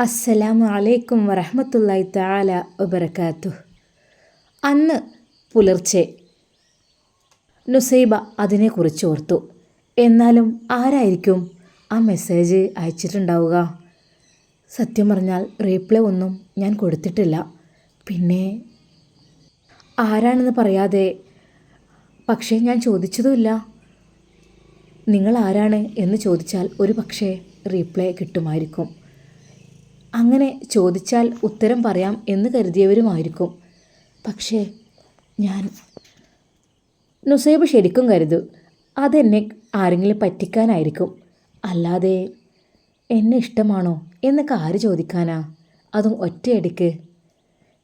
അസ്സലാമു അലൈക്കും വറഹ്മത്തുള്ളാഹി തആല വബറകാതുഹു. അന്ന് പുലർച്ചെ നുസൈബ അതിനെക്കുറിച്ച് ഓർത്തു. എന്നാലും ആരായിരിക്കും ആ മെസ്സേജ് അയച്ചിട്ടുണ്ടാവുക? സത്യം പറഞ്ഞാൽ റീപ്ലൈ ഒന്നും ഞാൻ കൊടുത്തിട്ടില്ല. പിന്നെ ആരാണെന്ന് പറയാതെ, പക്ഷേ ഞാൻ ചോദിച്ചതുമില്ല. നിങ്ങൾ ആരാണ് എന്ന് ചോദിച്ചാൽ ഒരു പക്ഷേ റീപ്ലൈ കിട്ടുമായിരിക്കും. അങ്ങനെ ചോദിച്ചാൽ ഉത്തരം പറയാം എന്ന് കരുതിയവരുമായിരിക്കും. പക്ഷേ ഞാൻ നുസൈബ ശരിക്കും കരുതും അതെന്നെ ആരെങ്കിലും പറ്റിക്കാനായിരിക്കും. അല്ലാതെ എന്നെ ഇഷ്ടമാണോ എന്നൊക്കെ ആര് ചോദിക്കാനാ, അതും ഒറ്റയടിക്ക്?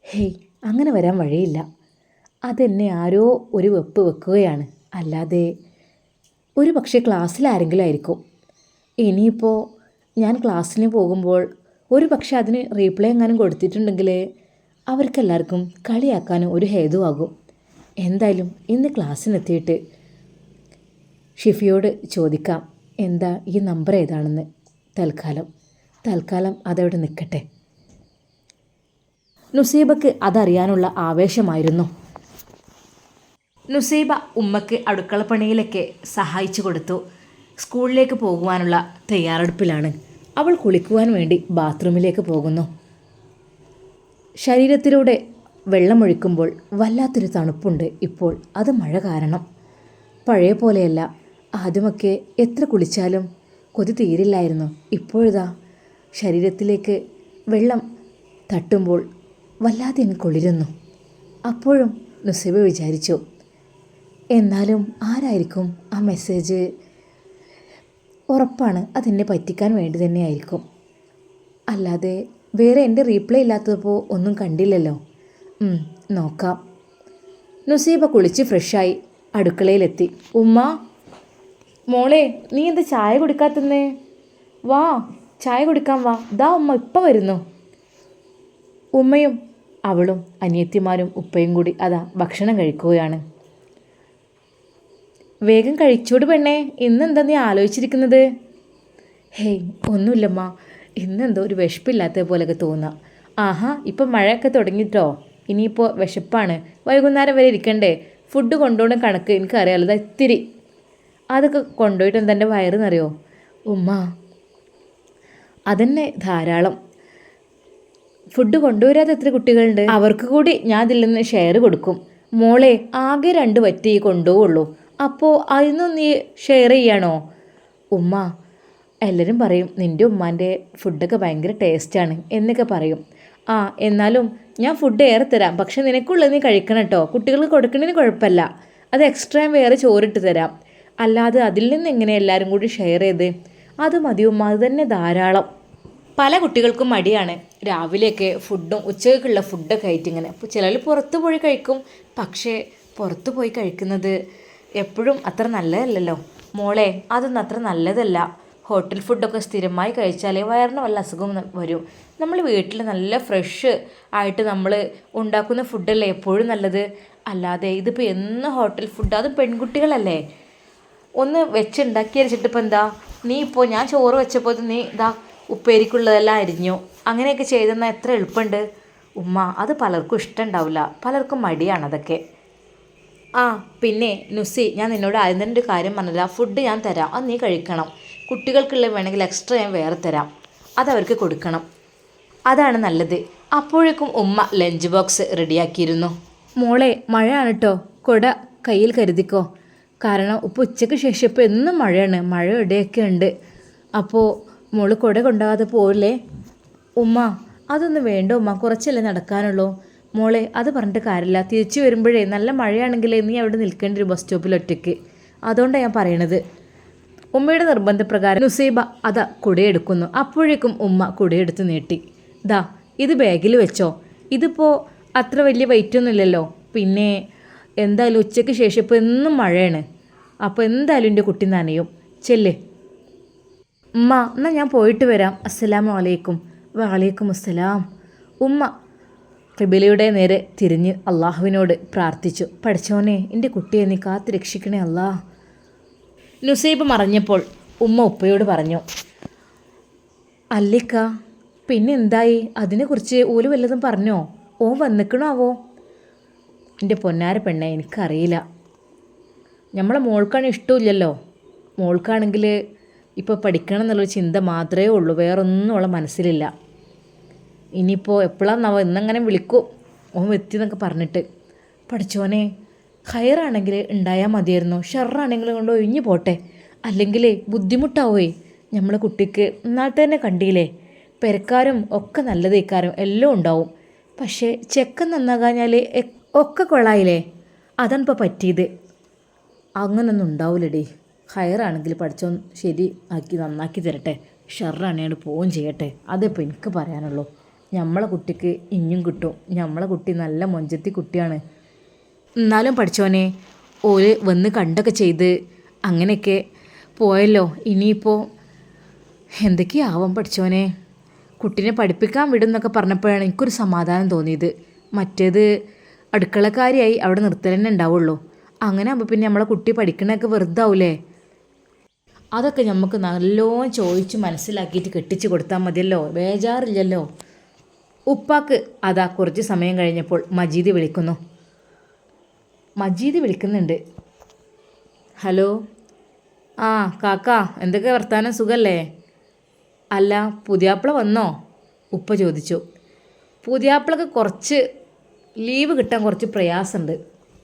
ഹേയ്, അങ്ങനെ വരാൻ വഴിയില്ല. അതെന്നെ ആരോ ഒരു വെപ്പ് വെക്കുകയാണ്. അല്ലാതെ ഒരു പക്ഷേ ക്ലാസ്സിൽ ആരെങ്കിലും ആയിരിക്കും. ഇനിയിപ്പോൾ ഞാൻ ക്ലാസ്സിന് പോകുമ്പോൾ ഒരു പക്ഷെ അതിന് റീപ്ലൈ എങ്ങാനും കൊടുത്തിട്ടുണ്ടെങ്കിൽ അവർക്കെല്ലാവർക്കും കളിയാക്കാനും ഒരു ഹേതുവാകും. എന്തായാലും ഇന്ന് ക്ലാസ്സിനെത്തിയിട്ട് ഷിഫിയോട് ചോദിക്കാം, എന്താ ഈ നമ്പർ ഏതാണെന്ന്. തൽക്കാലം അതവിടെ നിൽക്കട്ടെ. നുസൈബക്ക് അതറിയാനുള്ള ആവേശമായിരുന്നു. നുസൈബ ഉമ്മക്ക് അടുക്കളപ്പണിയിലൊക്കെ സഹായിച്ചു കൊടുത്തു. സ്കൂളിലേക്ക് പോകുവാനുള്ള തയ്യാറെടുപ്പിലാണ്. അവൾ കുളിക്കുവാൻ വേണ്ടി ബാത്റൂമിലേക്ക് പോകുന്നു. ശരീരത്തിലൂടെ വെള്ളമൊഴിക്കുമ്പോൾ വല്ലാത്തൊരു തണുപ്പുണ്ട് ഇപ്പോൾ. അത് മഴ കാരണം. പഴയ പോലെയല്ല. ആദ്യമൊക്കെ എത്ര കുളിച്ചാലും കൊതി തീരില്ലായിരുന്നു. ഇപ്പോഴിതാ ശരീരത്തിലേക്ക് വെള്ളം തട്ടുമ്പോൾ വല്ലാതെ അങ്ങ് കുളിരുന്നു. അപ്പോഴും നുസൈബ വിചാരിച്ചു, എന്നാലും ആരായിരിക്കും ആ മെസ്സേജ്? ഉറപ്പാണ് അതെന്നെ പറ്റിക്കാൻ വേണ്ടി തന്നെയായിരിക്കും. അല്ലാതെ വേറെ എൻ്റെ റീപ്ലൈ ഇല്ലാത്തപ്പോൾ ഒന്നും കണ്ടില്ലല്ലോ. നോക്കാം. നുസൈബ കുളിച്ച് ഫ്രഷായി അടുക്കളയിലെത്തി. ഉമ്മ, മോളെ, നീ എന്താ ചായ കുടിക്കാത്തന്നേ? വാ, ചായ കുടിക്കാൻ വാ. ദാ ഉമ്മ ഇപ്പം വരുന്നു. ഉമ്മയും അവളും അനിയത്തിമാരും ഉപ്പയും കൂടി അതാ ഭക്ഷണം കഴിക്കുകയാണ്. വേഗം കഴിച്ചോട് പെണ്ണേ, ഇന്നെന്താ നീ ആലോചിച്ചിരിക്കുന്നത്? ഹേയ്, ഒന്നുമില്ലമ്മ, ഇന്നെന്തോ ഒരു വിശപ്പില്ലാത്ത പോലെയൊക്കെ തോന്നുക. ആഹാ, ഇപ്പം മഴയൊക്കെ തുടങ്ങിയിട്ടോ. ഇനിയിപ്പോൾ വിശപ്പാണ്. വൈകുന്നേരം വരെ ഇരിക്കണ്ടേ? ഫുഡ് കൊണ്ടുപോകുന്ന കണക്ക് എനിക്കറിയാമല്ലോ. ഇത്തിരി അതൊക്കെ കൊണ്ടുപോയിട്ട് എന്താ എൻ്റെ വയറ് നിറയോ? ഉമ്മ, അതന്നെ ധാരാളം. ഫുഡ് കൊണ്ടുവരാതെ എത്ര കുട്ടികളുണ്ട്? അവർക്ക് കൂടി ഞാൻ അതിൽ നിന്ന് ഷെയർ കൊടുക്കും. മോളെ, ആകെ 2 വറ്റി കൊണ്ടുപോവുള്ളൂ. അപ്പോൾ അതിനൊന്നും നീ ഷെയർ ചെയ്യാണോ? ഉമ്മ, എല്ലാവരും പറയും നിൻ്റെ ഉമ്മാൻ്റെ ഫുഡൊക്കെ ഭയങ്കര ടേസ്റ്റാണ് എന്നൊക്കെ പറയും. എന്നാലും ഞാൻ ഫുഡ് ഏറെ തരാം. പക്ഷെ നിനക്കുള്ളത് നീ കഴിക്കണം കേട്ടോ. കുട്ടികൾക്ക് കൊടുക്കുന്നതിന് കുഴപ്പമില്ല. അത് എക്സ്ട്രാ വേറെ ചോറിട്ട് തരാം. അല്ലാതെ അതിൽ നിന്ന് എങ്ങനെ എല്ലാവരും കൂടി ഷെയർ ചെയ്ത്? അത് മതി ഉമ്മ, അത് തന്നെ ധാരാളം. പല കുട്ടികൾക്കും മടിയാണ് രാവിലെയൊക്കെ ഫുഡും ഉച്ചയ്ക്കുള്ള ഫുഡൊക്കെ ആയിട്ട് ഇങ്ങനെ. ചിലർ പുറത്ത് പോയി കഴിക്കും. പക്ഷേ പുറത്ത് പോയി കഴിക്കുന്നത് എപ്പോഴും അത്ര നല്ലതല്ലല്ലോ മോളെ. അതൊന്നും അത്ര നല്ലതല്ല. ഹോട്ടൽ ഫുഡൊക്കെ സ്ഥിരമായി കഴിച്ചാൽ വയറിന് വല്ല അസുഖം വരും. നമ്മൾ വീട്ടിൽ നല്ല ഫ്രഷ് ആയിട്ട് നമ്മൾ ഉണ്ടാക്കുന്ന ഫുഡല്ലേ എപ്പോഴും നല്ലത്. അല്ലാതെ ഇതിപ്പോൾ എന്ന് ഹോട്ടൽ ഫുഡ്, അതും പെൺകുട്ടികളല്ലേ, ഒന്ന് വെച്ചുണ്ടാക്കി അരിച്ചിട്ട് ഇപ്പം എന്താ? നീ ഇപ്പോൾ ഞാൻ ചോറ് വെച്ചപ്പോൾ നീ ഇതാ ഉപ്പേരിക്കുള്ളതെല്ലാം അരിഞ്ഞു. അങ്ങനെയൊക്കെ ചെയ്തെന്നാൽ എത്ര എളുപ്പമുണ്ട് ഉമ്മ. അത് പലർക്കും ഇഷ്ടമുണ്ടാവില്ല, പലർക്കും മടിയാണ് അതൊക്കെ. പിന്നെ നുസി, ഞാൻ നിന്നോട് ആദ്യം തന്നെ ഒരു കാര്യം പറഞ്ഞില്ല. ഫുഡ് ഞാൻ തരാം, അത് നീ കഴിക്കണം. കുട്ടികൾക്കുള്ള വേണമെങ്കിൽ എക്സ്ട്രാ ഞാൻ വേറെ തരാം, അതവർക്ക് കൊടുക്കണം. അതാണ് നല്ലത്. അപ്പോഴേക്കും ഉമ്മ ലഞ്ച് ബോക്സ് റെഡിയാക്കിയിരുന്നു. മോളെ, മഴയാണ് കേട്ടോ. കുട കയ്യിൽ കരുതിക്കോ. കാരണം ഇപ്പോൾ ഉച്ചയ്ക്ക് ശേഷം ഇപ്പോൾ എന്നും മഴയാണ്. മഴ ഇടയൊക്കെ ഉണ്ട്. അപ്പോൾ മോള് കുട കൊണ്ടാകാതെ പോവില്ലേ? ഉമ്മ, അതൊന്നും വേണ്ട ഉമ്മ, കുറച്ചല്ലേ നടക്കാനുള്ളൂ. മോളെ, അത് പറഞ്ഞിട്ട് കാര്യമില്ല. തിരിച്ചു വരുമ്പോഴേ നല്ല മഴയാണെങ്കിൽ നീ അവിടെ നിൽക്കേണ്ട ഒരു ബസ് സ്റ്റോപ്പിൽ ഒറ്റയ്ക്ക്. അതുകൊണ്ടാണ് ഞാൻ പറയണത്. ഉമ്മയുടെ നിർബന്ധപ്രകാരം നുസൈബ അതാ കുടയെടുക്കുന്നു. അപ്പോഴേക്കും ഉമ്മ കുടയെടുത്ത് നീട്ടി. ദാ, ഇത് ബാഗിൽ വെച്ചോ. ഇതിപ്പോൾ അത്ര വലിയ വെയിറ്റൊന്നും ഇല്ലല്ലോ. പിന്നെ എന്തായാലും ഉച്ചയ്ക്ക് ശേഷം ഇപ്പോൾ എന്നും മഴയാണ്. അപ്പോൾ എന്തായാലും എൻ്റെ കുട്ടി നനയും. ചെല്ല് ഉമ്മ, എന്നാൽ ഞാൻ പോയിട്ട് വരാം. അസ്സലാമു അലൈക്കും. വഅലൈക്കും അസ്സലാം. ഉമ്മ ഖിബിലയുടെ നേരെ തിരിഞ്ഞ് അള്ളാഹുവിനോട് പ്രാർത്ഥിച്ചു. പഠിച്ചോനെ, എൻ്റെ കുട്ടിയെ നീ കാത്ത് രക്ഷിക്കണേ അല്ലാ. നുസൈബ മറഞ്ഞപ്പോൾ ഉമ്മ ഉപ്പയോട് പറഞ്ഞു, അല്ലിക്ക, പിന്നെ എന്തായി? അതിനെക്കുറിച്ച് ഓല് വല്ലതും പറഞ്ഞോ? ഓൻ വന്നിക്കണോ ആവോ? എൻ്റെ പൊന്നാര പെണ്ണെ, എനിക്കറിയില്ല. നമ്മളെ മോൾക്കാണെങ്കിൽ ഇഷ്ടമില്ലല്ലോ. മോൾക്കാണെങ്കിൽ ഇപ്പോൾ പഠിക്കണം എന്നുള്ളൊരു ചിന്ത മാത്രമേ ഉള്ളൂ, വേറൊന്നും അവളെ മനസ്സിലില്ല. ഇനിയിപ്പോൾ എപ്പോഴാണെന്നാവോ, ഇന്നെങ്ങനെ വിളിക്കും ഓൻ എത്തി എന്നൊക്കെ പറഞ്ഞിട്ട്. പഠിച്ചോനെ, ഹയറാണെങ്കിൽ ഉണ്ടായാൽ മതിയായിരുന്നു, ഷെറാണെങ്കിൽ കൊണ്ട് ഒഴിഞ്ഞു പോട്ടെ. അല്ലെങ്കിൽ ബുദ്ധിമുട്ടാവേ നമ്മളെ കുട്ടിക്ക്. ഇന്നാളത്തെ തന്നെ കണ്ടില്ലേ, പെരക്കാരും ഒക്കെ നല്ലതേക്കാരും എല്ലാം ഉണ്ടാവും. പക്ഷേ ചെക്കൻ നന്നാകാഞ്ഞാൽ ഒക്കെ കൊള്ളായില്ലേ? അതാണ് ഇപ്പോൾ പറ്റിയത്. അങ്ങനൊന്നും ഉണ്ടാവില്ലടി. ഹയറാണെങ്കിൽ പഠിച്ചോ ശരി ആക്കി നന്നാക്കി തരട്ടെ, ഷെറാണെങ്കിൽ പോവുകയും ചെയ്യട്ടെ. അതിപ്പോൾ എനിക്ക് പറയാനുള്ളൂ. നമ്മളെ കുട്ടിക്ക് ഇനിയും കിട്ടും. നമ്മളെ കുട്ടി നല്ല മൊഞ്ചത്തി കുട്ടിയാണ്. എന്നാലും പഠിച്ചോനെ, ഓല് വന്ന് കണ്ടൊക്കെ ചെയ്ത് അങ്ങനെയൊക്കെ പോയല്ലോ. ഇനിയിപ്പോൾ എന്തൊക്കെയാവും പഠിച്ചോനെ. കുട്ടീനെ പഠിപ്പിക്കാൻ വിടും എന്നൊക്കെ പറഞ്ഞപ്പോഴാണ് എനിക്കൊരു സമാധാനം തോന്നിയത്. മറ്റേത് അടുക്കളക്കാരിയായി അവിടെ നിർത്തൽ തന്നെ ഉണ്ടാവുള്ളൂ. അങ്ങനെ ആകുമ്പോൾ പിന്നെ നമ്മളെ കുട്ടി പഠിക്കണതൊക്കെ വെറുതെ ആവൂലേ? അതൊക്കെ നമുക്ക് നല്ലോണം ചോദിച്ച് മനസ്സിലാക്കിയിട്ട് കെട്ടിച്ച് കൊടുത്താൽ മതിയല്ലോ, ബേജാറില്ലല്ലോ. ഉപ്പാക്ക് അതാ കുറച്ച് സമയം കഴിഞ്ഞപ്പോൾ മജീദ് വിളിക്കുന്നു. മജീദ് വിളിക്കുന്നുണ്ട്. ഹലോ. ആ കാക്ക, എന്തൊക്കെ വർത്താനം, സുഖല്ലേ? അല്ല, പുതിയാപ്പിള വന്നോ? ഉപ്പ ചോദിച്ചു. പുതിയാപ്പിളക്ക് കുറച്ച് ലീവ് കിട്ടാൻ കുറച്ച് പ്രയാസമുണ്ട്.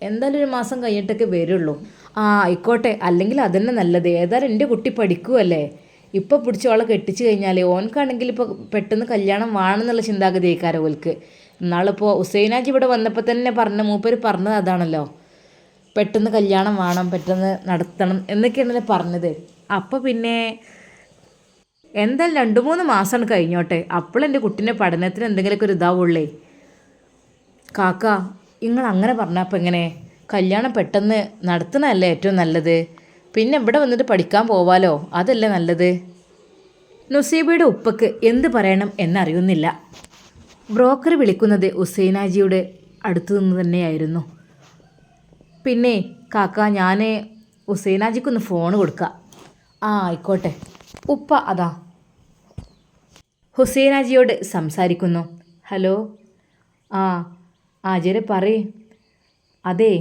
എന്തായാലും 1 മാസം കഴിഞ്ഞിട്ടൊക്കെ വരുള്ളൂ. ആ ആയിക്കോട്ടെ, അല്ലെങ്കിൽ അതന്നെ നല്ലത്. ഏതായാലും എൻ്റെ കുട്ടി പഠിക്കുമല്ലേ. ഇപ്പോൾ പിടിച്ച് അവളെ കെട്ടിച്ച് കഴിഞ്ഞാൽ ഓനക്കാണെങ്കിൽ ഇപ്പോൾ പെട്ടെന്ന് കല്യാണം വേണമെന്നുള്ള ചിന്താഗതി ആയിക്കാരം ഓൽക്ക്. ഇന്നാളിപ്പോൾ ഹുസൈനാജി ഇവിടെ വന്നപ്പോൾ തന്നെ മൂപ്പര് പറഞ്ഞത് അതാണല്ലോ, പെട്ടെന്ന് കല്യാണം വേണം, പെട്ടെന്ന് നടത്തണം എന്നൊക്കെയാണല്ലോ പറഞ്ഞത്. അപ്പോൾ പിന്നെ എന്തായാലും 2-3 മാസമാണ് കഴിഞ്ഞോട്ടെ, അപ്പോഴെൻ്റെ കുട്ടീൻ്റെ പഠനത്തിന് എന്തെങ്കിലുമൊക്കെ ഒരു ഇതാവുള്ളേ. കാക്ക, നിങ്ങൾ അങ്ങനെ പറഞ്ഞപ്പോൾ എങ്ങനെ? കല്യാണം പെട്ടെന്ന് നടത്തണമല്ലേ ഏറ്റവും നല്ലത്. പിന്നെ ഇവിടെ വന്നിട്ട് പഠിക്കാൻ പോവാലോ, അതല്ലേ നല്ലത്. നുസൈബയുടെ ഉപ്പക്ക് എന്ത് പറയണം എന്നറിയുന്നില്ല. ബ്രോക്കർ വിളിക്കുന്നത് ഹുസൈനാജിയുടെ അടുത്തു നിന്ന് തന്നെയായിരുന്നു. പിന്നെ കാക്ക, ഞാൻ ഹുസൈനാജിക്കൊന്ന് ഫോൺ കൊടുക്കാം. ആ ആയിക്കോട്ടെ. ഉപ്പ അതാ ഹുസൈനാജിയോട് സംസാരിക്കുന്നു. ഹലോ. ആ ആചാര്യ പറയ്. അതേ,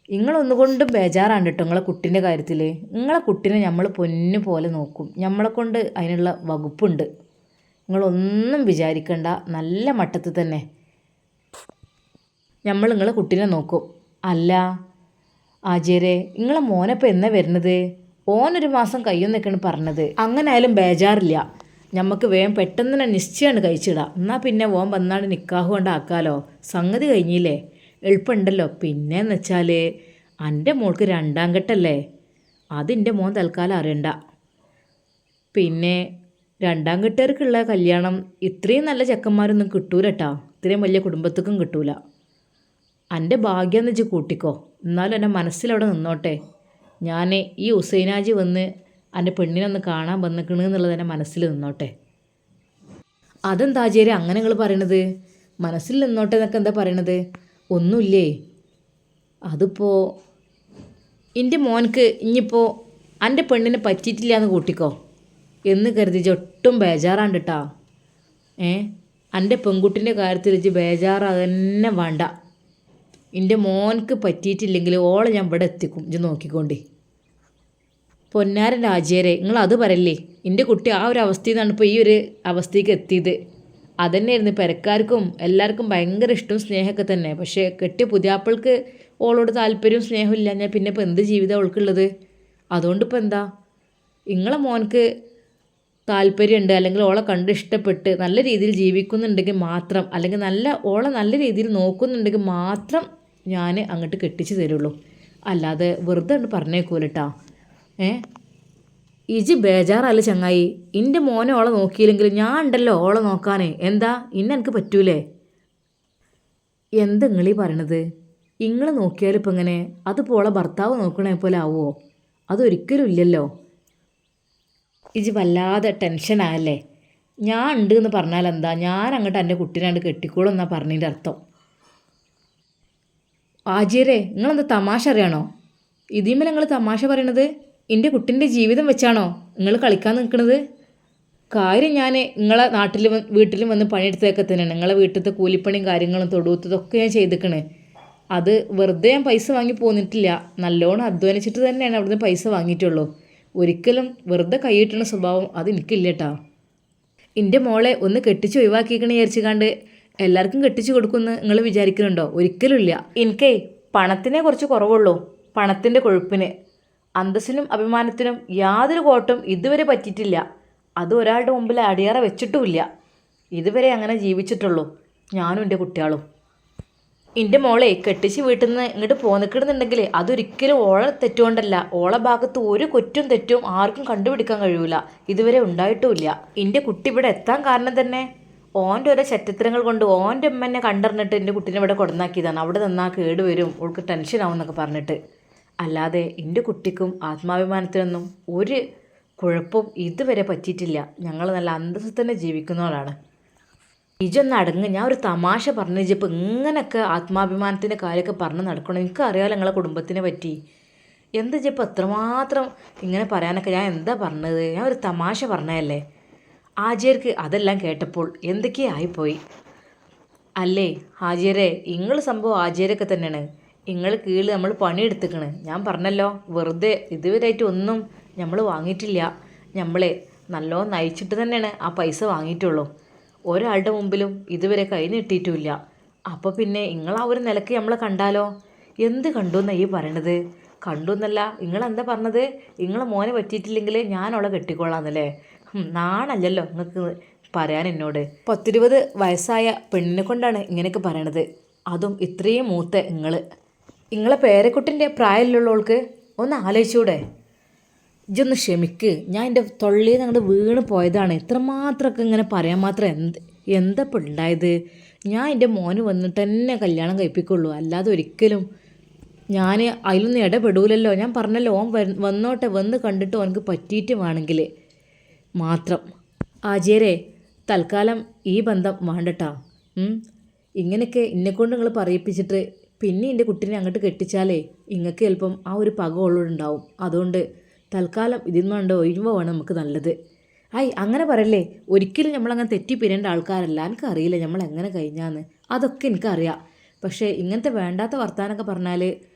നിങ്ങളൊന്നുകൊണ്ടും ബേജാറാണ് കേട്ടോ നിങ്ങളെ കുട്ടീൻ്റെ കാര്യത്തിൽ. നിങ്ങളെ കുട്ടീനെ നമ്മൾ പൊന്നു പോലെ നോക്കും, നമ്മളെ കൊണ്ട് അതിനുള്ള വകുപ്പുണ്ട്. നിങ്ങളൊന്നും വിചാരിക്കണ്ട, നല്ല മട്ടത്തിൽ തന്നെ നമ്മൾ നിങ്ങളെ കുട്ടീനെ നോക്കും. അല്ല ആചാര്യ, നിങ്ങളെ മോനപ്പോൾ എന്നാ വരുന്നത്? ഓൻ 1 മാസം കഴിയുമെന്നൊക്കെയാണ് പറഞ്ഞത്. അങ്ങനെ ആയാലും ബേജാറില്ല, നമുക്ക് വേഗം പെട്ടെന്ന് തന്നെ നിശ്ചയമാണ് കഴിച്ചിടാം. എന്നാൽ പിന്നെ ഓൻ വന്നാണ് നിക്കാഹ് കൊണ്ടാക്കാലോ, സംഗതി കഴിഞ്ഞില്ലേ, എളുപ്പമുണ്ടല്ലോ. പിന്നെയെന്ന് വെച്ചാൽ എൻ്റെ മോൾക്ക് 2ാം ഘട്ടമല്ലേ, അതിൻ്റെ മോൻ തൽക്കാലം അറിയണ്ട. പിന്നെ 2ാം ഘട്ടർക്കുള്ള കല്യാണം ഇത്രയും നല്ല ചെക്കന്മാരൊന്നും കിട്ടൂല കേട്ടോ, ഇത്രയും വലിയ കുടുംബത്തേക്കും കിട്ടൂല. എൻ്റെ ഭാഗ്യം എന്ന് വെച്ച് കൂട്ടിക്കോ. എന്നാലും എൻ്റെ മനസ്സിലവിടെ നിന്നോട്ടെ. ഞാൻ ഈ ഹുസൈനാജി വന്ന് എൻ്റെ പെണ്ണിനൊന്ന് കാണാൻ വന്നിക്കണെന്നുള്ളത് എൻ്റെ മനസ്സിൽ നിന്നോട്ടെ. അതെന്താ ആചാര്യ അങ്ങനെ നിങ്ങൾ പറയണത്? മനസ്സിൽ നിന്നോട്ടെ എന്നൊക്കെ എന്താ പറയണത്? ഒന്നുമില്ലേ, അതിപ്പോൾ എൻ്റെ മോൻക്ക് ഇനിയിപ്പോൾ എൻ്റെ പെണ്ണിനെ പറ്റിയിട്ടില്ല എന്ന് കൂട്ടിക്കോ എന്ന് കരുതി ഒട്ടും ബേജാറാണ്ടിട്ടാ. എൻ്റെ പെൺകുട്ടിൻ്റെ കാര്യത്തിൽ വെച്ച് ബേജാറാതന്നെ വേണ്ട. എൻ്റെ മോൻക്ക് പറ്റിയിട്ടില്ലെങ്കിൽ ഓളെ ഞാൻ ഇവിടെ എത്തിക്കും, ഇത് നോക്കിക്കൊണ്ടേ. പൊന്നാരൻ്റെ ആചാര്യ, നിങ്ങൾ അത് പറയല്ലേ. എൻ്റെ കുട്ടി ആ ഒരു അവസ്ഥയിൽ നിന്നാണ് ഇപ്പോൾ ഈ ഒരു അവസ്ഥയ്ക്ക് എത്തിയത്. അതന്നെയായിരുന്നു പെരക്കാർക്കും എല്ലാവർക്കും ഭയങ്കര ഇഷ്ടവും സ്നേഹമൊക്കെ തന്നെ. പക്ഷേ കെട്ടിയ പുതിയാപ്പിൾക്ക് ഓളോട് താല്പര്യവും സ്നേഹവും ഇല്ല ഞാൻ പിന്നെ ഇപ്പോൾ എന്ത് ജീവിതം അവൾക്കുള്ളത്? അതുകൊണ്ട് ഇപ്പോൾ എന്താ, നിങ്ങളെ മോൻക്ക് താല്പര്യമുണ്ട്, അല്ലെങ്കിൽ ഓളെ കണ്ട് ഇഷ്ടപ്പെട്ട് നല്ല രീതിയിൽ ജീവിക്കുന്നുണ്ടെങ്കിൽ മാത്രം, അല്ലെങ്കിൽ ഓളെ നല്ല രീതിയിൽ നോക്കുന്നുണ്ടെങ്കിൽ മാത്രം ഞാൻ അങ്ങോട്ട് കെട്ടിച്ച് തരുള്ളൂ. അല്ലാതെ വെറുതെ പറഞ്ഞേക്കൂലട്ടാ. ഇജി ബേജാറല്ല ചങ്ങായി, എൻ്റെ മോനെ ഓളെ നോക്കിയില്ലെങ്കിൽ ഞാൻ ഉണ്ടല്ലോ ഓളെ നോക്കാനേ. എന്താ എനിക്ക് പറ്റൂലേ? എന്താ നിങ്ങളീ പറയണത്? നിങ്ങൾ നോക്കിയാലിപ്പോൾ എങ്ങനെ? അതിപ്പോൾ ഓളെ ഭർത്താവ് നോക്കണേ പോലെ ആവുമോ? അതൊരിക്കലും ഇല്ലല്ലോ. ഇജി വല്ലാതെ ടെൻഷനായല്ലേ. ഞാൻ ഉണ്ട് എന്ന് പറഞ്ഞാൽ എന്താ, ഞാൻ അങ്ങോട്ട് എൻ്റെ കുട്ടീനെ കെട്ടിക്കോളും എന്നാ പറഞ്ഞതിൻ്റെ അർത്ഥം. ആചാര്യ, നിങ്ങളെന്താ തമാശ അറിയാണോ? ഇതിന്മേൽ നിങ്ങൾ തമാശ പറയണത്? എൻ്റെ കുട്ടീൻ്റെ ജീവിതം വെച്ചാണോ നിങ്ങൾ കളിക്കാൻ നിൽക്കുന്നത്? കാര്യം ഞാൻ നിങ്ങളെ വീട്ടിലും വന്ന് പണിയെടുത്തൊക്കെ തന്നെയാണ്. നിങ്ങളെ വീട്ടിലത്തെ കൂലിപ്പണിയും കാര്യങ്ങളും തൊടുത്തതൊക്കെ ഞാൻ ചെയ്തിക്കണേ. അത് വെറുതെ ഞാൻ പൈസ വാങ്ങി പോന്നിട്ടില്ല. നല്ലോണം അധ്വാനിച്ചിട്ട് തന്നെയാണ് അവിടുന്ന് പൈസ വാങ്ങിയിട്ടുള്ളൂ. ഒരിക്കലും വെറുതെ കൈയിട്ടുന്ന സ്വഭാവം അത് എനിക്കില്ല കേട്ടോ. എൻ്റെ മോളെ ഒന്ന് കെട്ടിച്ച് ഒഴിവാക്കിക്കണ വിചാരിച്ചുകാണ്ട് എല്ലാവർക്കും കെട്ടിച്ച് കൊടുക്കുമെന്ന് നിങ്ങൾ വിചാരിക്കുന്നുണ്ടോ? ഒരിക്കലും ഇല്ല. എനിക്കേ പണത്തിനെ കുറച്ച് കുറവുള്ളൂ. പണത്തിൻ്റെ കൊഴുപ്പിന് അന്തസ്സിനും അഭിമാനത്തിനും യാതൊരു കോട്ടം ഇതുവരെ പറ്റിയിട്ടില്ല. അത് ഒരാളുടെ മുമ്പിൽ അടിയറ വെച്ചിട്ടുമില്ല. ഇതുവരെ അങ്ങനെ ജീവിച്ചിട്ടുള്ളൂ ഞാനും എൻ്റെ കുട്ടികളും. എൻ്റെ മോളെ കെട്ടിച്ച് വീട്ടിൽ നിന്ന് ഇങ്ങോട്ട് പോന്നിക്കിടുന്നുണ്ടെങ്കിൽ അതൊരിക്കലും ഓളെ തെറ്റുകൊണ്ടല്ല. ഓളെ ഭാഗത്ത് ഒരു കുറ്റവും തെറ്റും ആർക്കും കണ്ടുപിടിക്കാൻ കഴിയൂല. ഇതുവരെ ഉണ്ടായിട്ടുമില്ല. എൻ്റെ കുട്ടി ഇവിടെ എത്താൻ കാരണം തന്നെ ഓൻ്റെ ഓരോ ചരിത്രങ്ങൾ കൊണ്ട് ഓൻ്റെ അമ്മ എന്നെ കണ്ടറിഞ്ഞിട്ട് എൻ്റെ കുട്ടീനെ ഇവിടെ കൊടുന്നാക്കിയതാണ്. അവിടെ നിന്നാൽ കേടുവരും, ഓൾക്ക് ടെൻഷനാവും എന്നൊക്കെ പറഞ്ഞിട്ട്. അല്ലാതെ എൻ്റെ കുട്ടിക്കും ആത്മാഭിമാനത്തിനൊന്നും ഒരു കുഴപ്പവും ഇതുവരെ പറ്റിയിട്ടില്ല. ഞങ്ങൾ നല്ല അന്തസ്സിൽ തന്നെ ജീവിക്കുന്നവരാണ്. ഇജൊന്ന് അടങ്ങ്. ഞാൻ ഒരു തമാശ പറഞ്ഞു. ഇജിപ്പോൾ ഇങ്ങനെയൊക്കെ ആത്മാഭിമാനത്തിൻ്റെ കാര്യമൊക്കെ പറഞ്ഞ് നടക്കണം. എനിക്കറിയാമല്ലോ നിങ്ങളെ കുടുംബത്തിനെ പറ്റി. എന്താ ഇജിപ്പോൾ എത്രമാത്രം ഇങ്ങനെ പറയാനൊക്കെ? ഞാൻ എന്താ പറഞ്ഞത്? ഞാൻ ഒരു തമാശ പറഞ്ഞതല്ലേ. ഹാജിയർക്ക് അതെല്ലാം കേട്ടപ്പോൾ എന്തൊക്കെയായിപ്പോയി. അല്ലേ ഹാജിയരെ, നിങ്ങൾ സംഭവം ഹാജിയരൊക്കെ തന്നെയാണ്. നിങ്ങൾ കീഴിൽ നമ്മൾ പണിയെടുത്തിക്കണ്. ഞാൻ പറഞ്ഞല്ലോ, വെറുതെ ഇതുവരെയായിട്ട് ഒന്നും നമ്മൾ വാങ്ങിയിട്ടില്ല. നമ്മളെ നല്ലോണം നയിച്ചിട്ട് തന്നെയാണ് ആ പൈസ വാങ്ങിയിട്ടുള്ളൂ. ഒരാളുടെ മുമ്പിലും ഇതുവരെ കൈ നീട്ടിയിട്ടുമില്ല. അപ്പോൾ പിന്നെ നിങ്ങൾ ആ ഒരു നിലയ്ക്ക് നമ്മളെ കണ്ടാലോ? എന്ത് കണ്ടു എന്നാണ് ഈ പറയണത്? കണ്ടു എന്നല്ല, നിങ്ങളെന്താ പറഞ്ഞത്? നിങ്ങളെ മോനെ പറ്റിയിട്ടില്ലെങ്കിൽ ഞാൻ അവളെ കെട്ടിക്കൊള്ളാന്നല്ലേ? നാണല്ലല്ലോ നിങ്ങൾക്ക് പറയാൻ എന്നോട്. 10-20 വയസ്സായ പെണ്ണിനെ കൊണ്ടാണ് ഇങ്ങനെയൊക്കെ പറയണത്. അതും ഇത്രയും മൂത്ത നിങ്ങളെ പേരക്കുട്ടിൻ്റെ പ്രായമുള്ളവൾക്ക് ഒന്ന് ആലോചിച്ചൂടെ? ഇജൊന്ന് ക്ഷമിക്ക്. ഞാൻ എൻ്റെ തൊള്ളിയിൽ നിന്ന് അങ്ങോട്ട് വീണ് പോയതാണ്. ഇത്രമാത്രമൊക്കെ ഇങ്ങനെ പറയാൻ മാത്രം എന്താ ഇപ്പോൾ ഉണ്ടായത്? ഞാൻ എൻ്റെ മോന് വന്നിട്ട് തന്നെ കല്യാണം കഴിപ്പിക്കുള്ളൂ. അല്ലാതെ ഒരിക്കലും ഞാൻ അതിലൊന്നും ഇടപെടൂലല്ലോ. ഞാൻ പറഞ്ഞല്ലോ, ഓൻ വന്നോട്ടെ, വന്ന് കണ്ടിട്ട് ഓനക്ക് പറ്റിയിട്ട് വേണമെങ്കിൽ മാത്രം. ആചാര്യരെ, തൽക്കാലം ഈ ബന്ധം വേണ്ടട്ടാ. ഇങ്ങനെയൊക്കെ എന്നെക്കൊണ്ട് നിങ്ങൾ പറയിപ്പിച്ചിട്ട് പിന്നെ എൻ്റെ കുട്ടീനെ അങ്ങോട്ട് കെട്ടിച്ചാലേ നിങ്ങൾക്ക് ചിലപ്പം ആ ഒരു പക ഉള്ളുണ്ടാവും. അതുകൊണ്ട് തൽക്കാലം ഇതിൽ നിന്നുകൊണ്ട് ഒഴിവാണ് നമുക്ക് നല്ലത്. അങ്ങനെ പറയല്ലേ. ഒരിക്കലും നമ്മളങ്ങനെ തെറ്റിപ്പിരേണ്ട ആൾക്കാരല്ല. എനിക്കറിയില്ല നമ്മൾ എങ്ങനെ കഴിഞ്ഞാന്ന്. അതൊക്കെ എനിക്കറിയാം. പക്ഷേ ഇങ്ങനത്തെ വേണ്ടാത്ത വർത്താനൊക്കെ പറഞ്ഞാൽ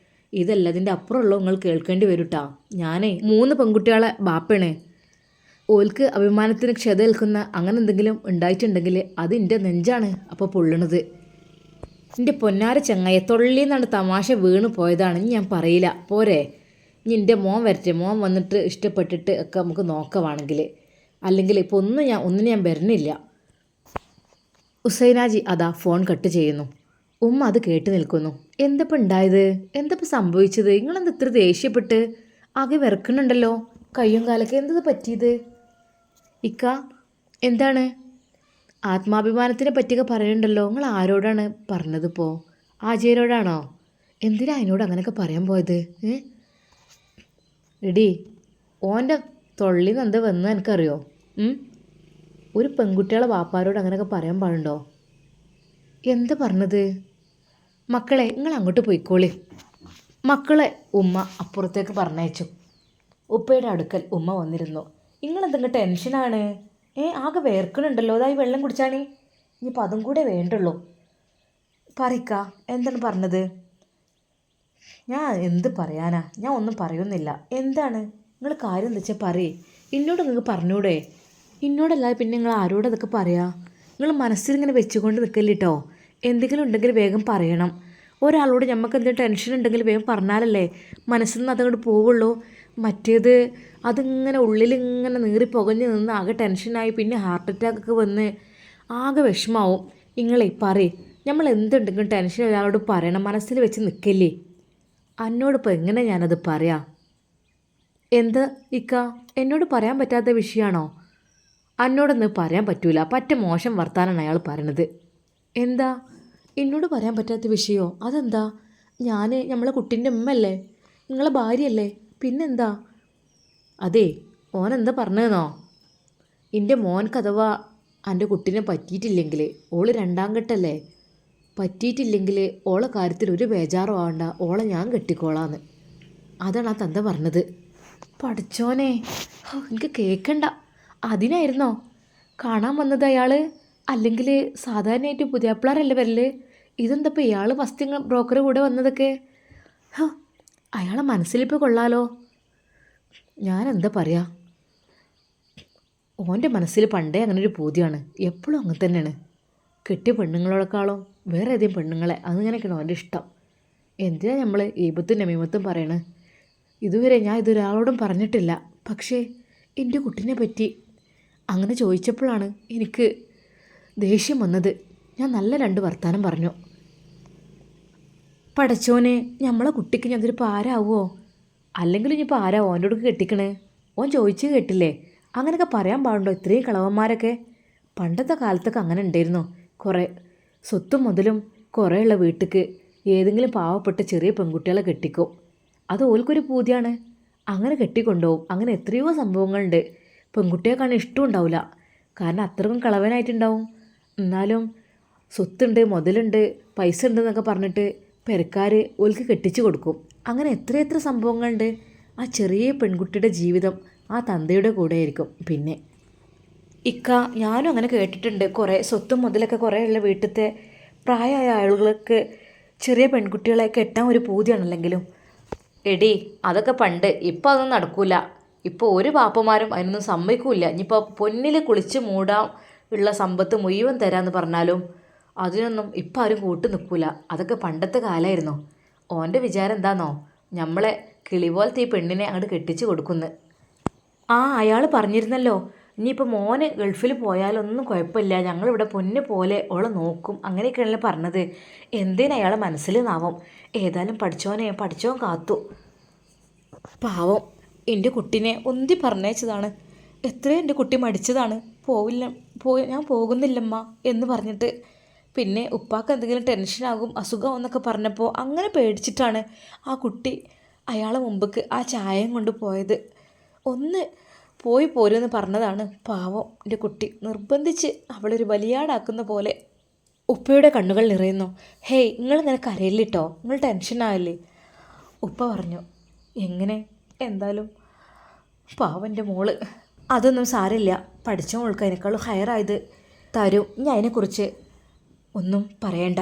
ഇതല്ല, ഇതിൻ്റെ അപ്പുറമുള്ള നിങ്ങൾ കേൾക്കേണ്ടി വരും കേട്ടോ. ഞാനേ 3 പെൺകുട്ടികളെ ബാപ്പയാണ്. ഓൽക്ക് അഭിമാനത്തിന് ക്ഷത ഏൽക്കുന്ന അങ്ങനെ എന്തെങ്കിലും ഉണ്ടായിട്ടുണ്ടെങ്കിൽ അത് എൻ്റെ നെഞ്ചാണ് അപ്പോൾ പൊള്ളണത്. എൻ്റെ പൊന്നാര ചങ്ങായെ, തൊള്ളിന്നാണ് തമാശ വീണ് പോയതാണ്. ഞാൻ പറയില്ല, പോരെ? ഇനി എൻ്റെ മോൻ വരട്ടെ. മോൻ വന്നിട്ട് ഇഷ്ടപ്പെട്ടിട്ട് ഒക്കെ നമുക്ക് നോക്കവാണെങ്കിൽ. അല്ലെങ്കിൽ ഇപ്പോൾ ഒന്നിനും ഞാൻ വരുന്നില്ല. ഹുസൈനാജി അതാ ഫോൺ കട്ട് ചെയ്യുന്നു. ഉമ്മ അത് കേട്ട് നിൽക്കുന്നു. എന്തപ്പോൾ ഉണ്ടായത്? എന്തപ്പോൾ സംഭവിച്ചത്? നിങ്ങളെന്താ ഇത്ര ദേഷ്യപ്പെട്ട് ആകെ വിറക്കുന്നുണ്ടല്ലോ? കയ്യും കാലൊക്കെ എന്തത് പറ്റിയത്? ഇക്ക എന്താണ്? ആത്മാഭിമാനത്തിനെ പറ്റിയൊക്കെ പറയുന്നുണ്ടല്ലോ. നിങ്ങൾ ആരോടാണ് പറഞ്ഞതിപ്പോൾ? ആജയരോടാണോ? എന്തിനാ അതിനോട് അങ്ങനെയൊക്കെ പറയാൻ പോയത്? എടി, ഓൻ്റെ തൊള്ളിൽ നിന്ന് എന്താ വന്നത് എനിക്കറിയോ? ഒരു പെൺകുട്ടികളെ വാപ്പാരോട് അങ്ങനെയൊക്കെ പറയാൻ പാടുണ്ടോ? എന്താ പറഞ്ഞത്? മക്കളെ, നിങ്ങൾ അങ്ങോട്ട് പോയിക്കോളി. മക്കളെ ഉമ്മ അപ്പുറത്തേക്ക് പറഞ്ഞയച്ചു. ഉപ്പയുടെ അടുക്കൽ ഉമ്മ വന്നിരുന്നു. നിങ്ങളെന്തെങ്കിലും ടെൻഷനാണ്? ആകെ വേർക്കണുണ്ടല്ലോ. അതായി വെള്ളം കുടിച്ചാണേ. ഇനിയിപ്പോൾ അതും കൂടെ വേണ്ടുള്ളൂ. പറയിക്ക, എന്താണ് പറഞ്ഞത്? ഞാൻ എന്ത് പറയാനാ? ഞാൻ ഒന്നും പറയുന്നില്ല. എന്താണ് നിങ്ങൾ കാര്യം എന്താ വെച്ചാൽ പറയേ. എന്നോട് നിങ്ങൾക്ക് പറഞ്ഞൂടെ? എന്നോടല്ലാതെ പിന്നെ നിങ്ങൾ ആരോട് അതൊക്കെ പറയാ? നിങ്ങൾ മനസ്സിലിങ്ങനെ വെച്ചുകൊണ്ട് നിൽക്കല്ലേ കേട്ടോ. എന്തെങ്കിലും ഉണ്ടെങ്കിൽ വേഗം പറയണം. ഒരാളോട് നമുക്ക് എന്തെങ്കിലും ടെൻഷൻ ഉണ്ടെങ്കിൽ വേഗം പറഞ്ഞാലല്ലേ മനസ്സിൽ നിന്ന് അതങ്ങോട്ട് പോവുള്ളൂ. മറ്റേത് അതിങ്ങനെ ഉള്ളിലിങ്ങനെ നീറി പുകഞ്ഞ് നിന്ന് ആകെ ടെൻഷനായി പിന്നെ ഹാർട്ട് അറ്റാക്കൊക്കെ വന്ന് ആകെ വിഷമാവും. നിങ്ങളെ പറയേ. നമ്മൾ എന്തുണ്ടെങ്കിലും ടെൻഷൻ ഒരാളോട് പറയണം. മനസ്സിൽ വെച്ച് നിൽക്കല്ലേ. എന്നോടിപ്പോൾ എങ്ങനെ ഞാനത് പറയാം? എന്ത് ഇക്ക, എന്നോട് പറയാൻ പറ്റാത്ത വിഷയമാണോ? എന്നോടൊന്ന് പറയാൻ പറ്റൂല. പറ്റ മോശം വർത്താനാണ് അയാൾ പറയണത്. എന്താ എന്നോട് പറയാൻ പറ്റാത്ത വിഷയമോ? അതെന്താ? ഞാൻ നമ്മളെ കുട്ടീൻ്റെ ഉമ്മയല്ലേ, നിങ്ങളെ ഭാര്യയല്ലേ, പിന്നെന്താ? അതെ, ഓനെന്താ പറഞ്ഞതെന്നോ? എൻ്റെ മോൻക്ക് അഥവാ എൻ്റെ കുട്ടീനെ പറ്റിയിട്ടില്ലെങ്കിൽ, ഓള് 2ാം ഘട്ടല്ലേ, പറ്റിയിട്ടില്ലെങ്കിൽ ഓളെ കാര്യത്തിൽ ഒരു ബേജാറും ആവണ്ട, ഓളെ ഞാൻ കെട്ടിക്കോളാന്ന്. അതാണ് ആ തന്ത പറഞ്ഞത്. പഠിച്ചോനെ, എനിക്ക് കേൾക്കണ്ട. അതിനായിരുന്നോ? കാണാൻ വന്നത് അയാൾ, അല്ലെങ്കിൽ സാധാരണയായിട്ട് പുതിയാപ്പിളാരല്ലേ വരല്? ഇതെന്തപ്പോൾ ഇയാൾ ഫസ്റ്റ് ബ്രോക്കറെ കൂടെ വന്നതൊക്കെ? ഹോ, അയാളെ മനസ്സിലിപ്പോൾ കൊള്ളാലോ. ഞാൻ എന്താ പറയുക, ഓൻ്റെ മനസ്സിൽ പണ്ടേ അങ്ങനെ ഒരു പൂതിയാണ്, എപ്പോഴും അങ്ങനെ തന്നെയാണ്. കെട്ടിയ പെണ്ണുങ്ങളെക്കാളും വേറെ ഏതെങ്കിലും പെണ്ണുങ്ങളെ അങ്ങനെയൊക്കെയാണ് ഓൻ്റെ ഇഷ്ടം. എന്തിനാ നമ്മൾ ഈബത്തും നമീമത്തും പറയണേ? ഇതുവരെ ഞാൻ ഇതൊരാളോടും പറഞ്ഞിട്ടില്ല. പക്ഷേ എൻ്റെ കുട്ടീനെ പറ്റി അങ്ങനെ ചോദിച്ചപ്പോഴാണ് എനിക്ക് ദേഷ്യം വന്നത്. ഞാൻ നല്ല 2 വർത്താനം പറഞ്ഞു. പടച്ചോനെ, നമ്മളെ കുട്ടിക്ക് ഞാൻ അതൊരു പാരാവോ? അല്ലെങ്കിൽ ഇനിയിപ്പോൾ ആരാ ഓൻ്റെ അടുക്ക് കെട്ടിക്കണേ? ഓൻ ചോദിച്ചു കേട്ടില്ലേ? അങ്ങനെയൊക്കെ പറയാൻ പാടുണ്ടോ ഇത്രയും കളവന്മാരൊക്കെ? പണ്ടത്തെ കാലത്തൊക്കെ അങ്ങനെ ഉണ്ടായിരുന്നു. കുറേ സ്വത്തും മുതലും കുറേയുള്ള വീട്ടിക്ക് ഏതെങ്കിലും പാവപ്പെട്ട ചെറിയ പെൺകുട്ടികളെ കെട്ടിക്കും. അത് ഓൽക്കൊരു പൂതിയാണ്, അങ്ങനെ കെട്ടിക്കൊണ്ടുപോകും. അങ്ങനെ എത്രയോ സംഭവങ്ങളുണ്ട്. പെൺകുട്ടിയെ കാണാൻ ഇഷ്ടം ഉണ്ടാവില്ല, കാരണം അത്രക്കും കളവനായിട്ടുണ്ടാവും. എന്നാലും സ്വത്തുണ്ട്, മുതലുണ്ട്, പൈസ ഉണ്ടെന്നൊക്കെ പറഞ്ഞിട്ട് പെരക്കാർ ഓൽക്ക് കെട്ടിച്ചു കൊടുക്കും. അങ്ങനെ എത്രയെത്ര സംഭവങ്ങളുണ്ട്. ആ ചെറിയ പെൺകുട്ടിയുടെ ജീവിതം ആ തന്തയുടെ കൂടെ ആയിരിക്കും. പിന്നെ ഇക്ക, ഞാനും അങ്ങനെ കേട്ടിട്ടുണ്ട്. കുറേ സ്വത്തും മുതലൊക്കെ കുറേ ഉള്ള വീട്ടിലത്തെ പ്രായമായ ആളുകൾക്ക് ചെറിയ പെൺകുട്ടികളെ കെട്ടാൻ ഒരു പൂതിയാണല്ലെങ്കിലും. എടി, അതൊക്കെ പണ്ട്. ഇപ്പോൾ അതൊന്നും നടക്കൂല. ഇപ്പോൾ ഒരു പാപ്പന്മാരും അതിനൊന്നും സമ്മതിക്കൂല. ഇനിയിപ്പോൾ പൊന്നിൽ കുളിച്ച് മൂടാൻ ഉള്ള സമ്പത്ത് മുഴുവൻ തരാമെന്ന് പറഞ്ഞാലും അതിനൊന്നും ഇപ്പം ആരും കൂട്ടു നിൽക്കൂല. അതൊക്കെ പണ്ടത്തെ കാലമായിരുന്നു. ഓൻ്റെ വിചാരം എന്താണെന്നോ, നമ്മളെ കിളി പോലത്തെ ഈ പെണ്ണിനെ അങ്ങോട്ട് കെട്ടിച്ച് കൊടുക്കുന്നു. ആ, അയാൾ പറഞ്ഞിരുന്നല്ലോ, ഇനിയിപ്പോൾ മോന് ഗൾഫിൽ പോയാലൊന്നും കുഴപ്പമില്ല, ഞങ്ങളിവിടെ പൊന്ന് പോലെ ഓളെ നോക്കും, അങ്ങനെയൊക്കെയാണല്ലോ പറഞ്ഞത്. എന്തിനാ അയാളെ മനസ്സിൽ നാവും? ഏതായാലും പഠിച്ചോൻ കാത്തു. പാവം, എൻ്റെ കുട്ടീനെ ഒന്തി പറഞ്ഞയച്ചതാണ്. എത്രയും എൻ്റെ കുട്ടി മടിച്ചതാണ്. ഞാൻ പോകുന്നില്ലമ്മ എന്ന് പറഞ്ഞിട്ട്. പിന്നെ ഉപ്പാക്ക് എന്തെങ്കിലും ടെൻഷനാകും, അസുഖം എന്നൊക്കെ പറഞ്ഞപ്പോൾ അങ്ങനെ പേടിച്ചിട്ടാണ് ആ കുട്ടി അയാളെ മുമ്പക്ക് ആ ചായയും കൊണ്ട് പോയത്. ഒന്ന് പോയി പോരുമെന്ന് പറഞ്ഞതാണ്. പാവം എൻ്റെ കുട്ടി നിർബന്ധിച്ച് അവളൊരു ബലിയാടാക്കുന്ന പോലെ. ഉപ്പയുടെ കണ്ണുകൾ നിറയുന്നു. ഹേയ്, നിങ്ങളിങ്ങനെ കരയില്ലിട്ടോ, നിങ്ങൾ ടെൻഷനാവില്ലേ? ഉപ്പ പറഞ്ഞു. എങ്ങനെ? എന്തായാലും പാവൻ്റെ മോള്. അതൊന്നും സാരമില്ല, പഠിച്ച മോൾക്ക് അതിനേക്കാളും ഹയറായത് തരും. ഞാൻ അതിനെക്കുറിച്ച് ഒന്നും പറയണ്ട.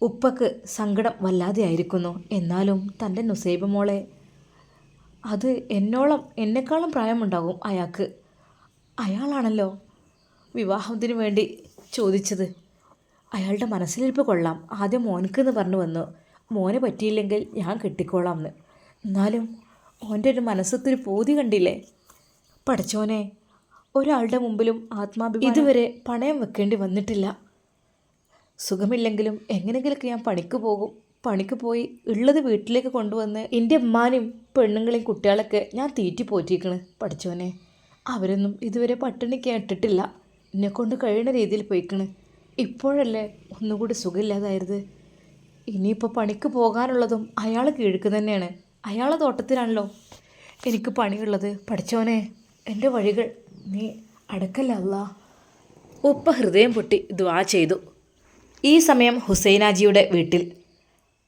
ഉപ്പക്ക് സങ്കടം വല്ലാതെ ആയിരിക്കുന്നു. എന്നാലും തൻ്റെ നുസൈബ മോളെ, അത് എന്നെക്കാളും പ്രായമുണ്ടാകും അയാൾക്ക്. അയാളാണല്ലോ വിവാഹത്തിന് വേണ്ടി ചോദിച്ചത്. അയാളുടെ മനസ്സിലിരിപ്പ് കൊള്ളാം. ആദ്യം മോനക്കെന്ന് പറഞ്ഞു വന്നു, മോനെ പറ്റിയില്ലെങ്കിൽ ഞാൻ കെട്ടിക്കോളാം എന്ന്. എന്നാലും ഓൻ്റെ ഒരു മനസ്സത്തൊരു പൂതി കണ്ടില്ലേ? പഠിച്ചോനെ, ഒരാളുടെ മുമ്പിലും ആത്മാഭിമാനം ഇതുവരെ പണയം വെക്കേണ്ടി വന്നിട്ടില്ല. സുഖമില്ലെങ്കിലും എങ്ങനെയെങ്കിലൊക്കെ ഞാൻ പണിക്ക് പോകും. പണിക്ക് പോയി ഉള്ളത് വീട്ടിലേക്ക് കൊണ്ടുവന്ന് എൻ്റെ ഉമ്മാനെയും പെണ്ണുങ്ങളെയും കുട്ടികളൊക്കെ ഞാൻ തീറ്റി പോറ്റിക്കണ്. പഠിച്ചോനെ, അവരൊന്നും ഇതുവരെ പട്ടിണിക്ക് ഇട്ടിട്ടില്ല. എന്നെക്കൊണ്ട് കഴിയുന്ന രീതിയിൽ പോയിക്കണ്. ഇപ്പോഴല്ലേ ഒന്നുകൂടി സുഖമില്ലാതായത്. ഇനിയിപ്പോൾ പണിക്ക് പോകാനുള്ളതും അയാൾ കീഴ്ക്ക് തന്നെയാണ്. അയാളെ തോട്ടത്തിലാണല്ലോ എനിക്ക് പണിയുള്ളത്. പഠിച്ചോനെ, എൻ്റെ വഴികൾ നീ അടക്കല്ല അല്ലാ. ഉപ്പ ഹൃദയം പൊട്ടി ദുആ ചെയ്തു. ഈ സമയം ഹുസൈനാജിയുടെ വീട്ടിൽ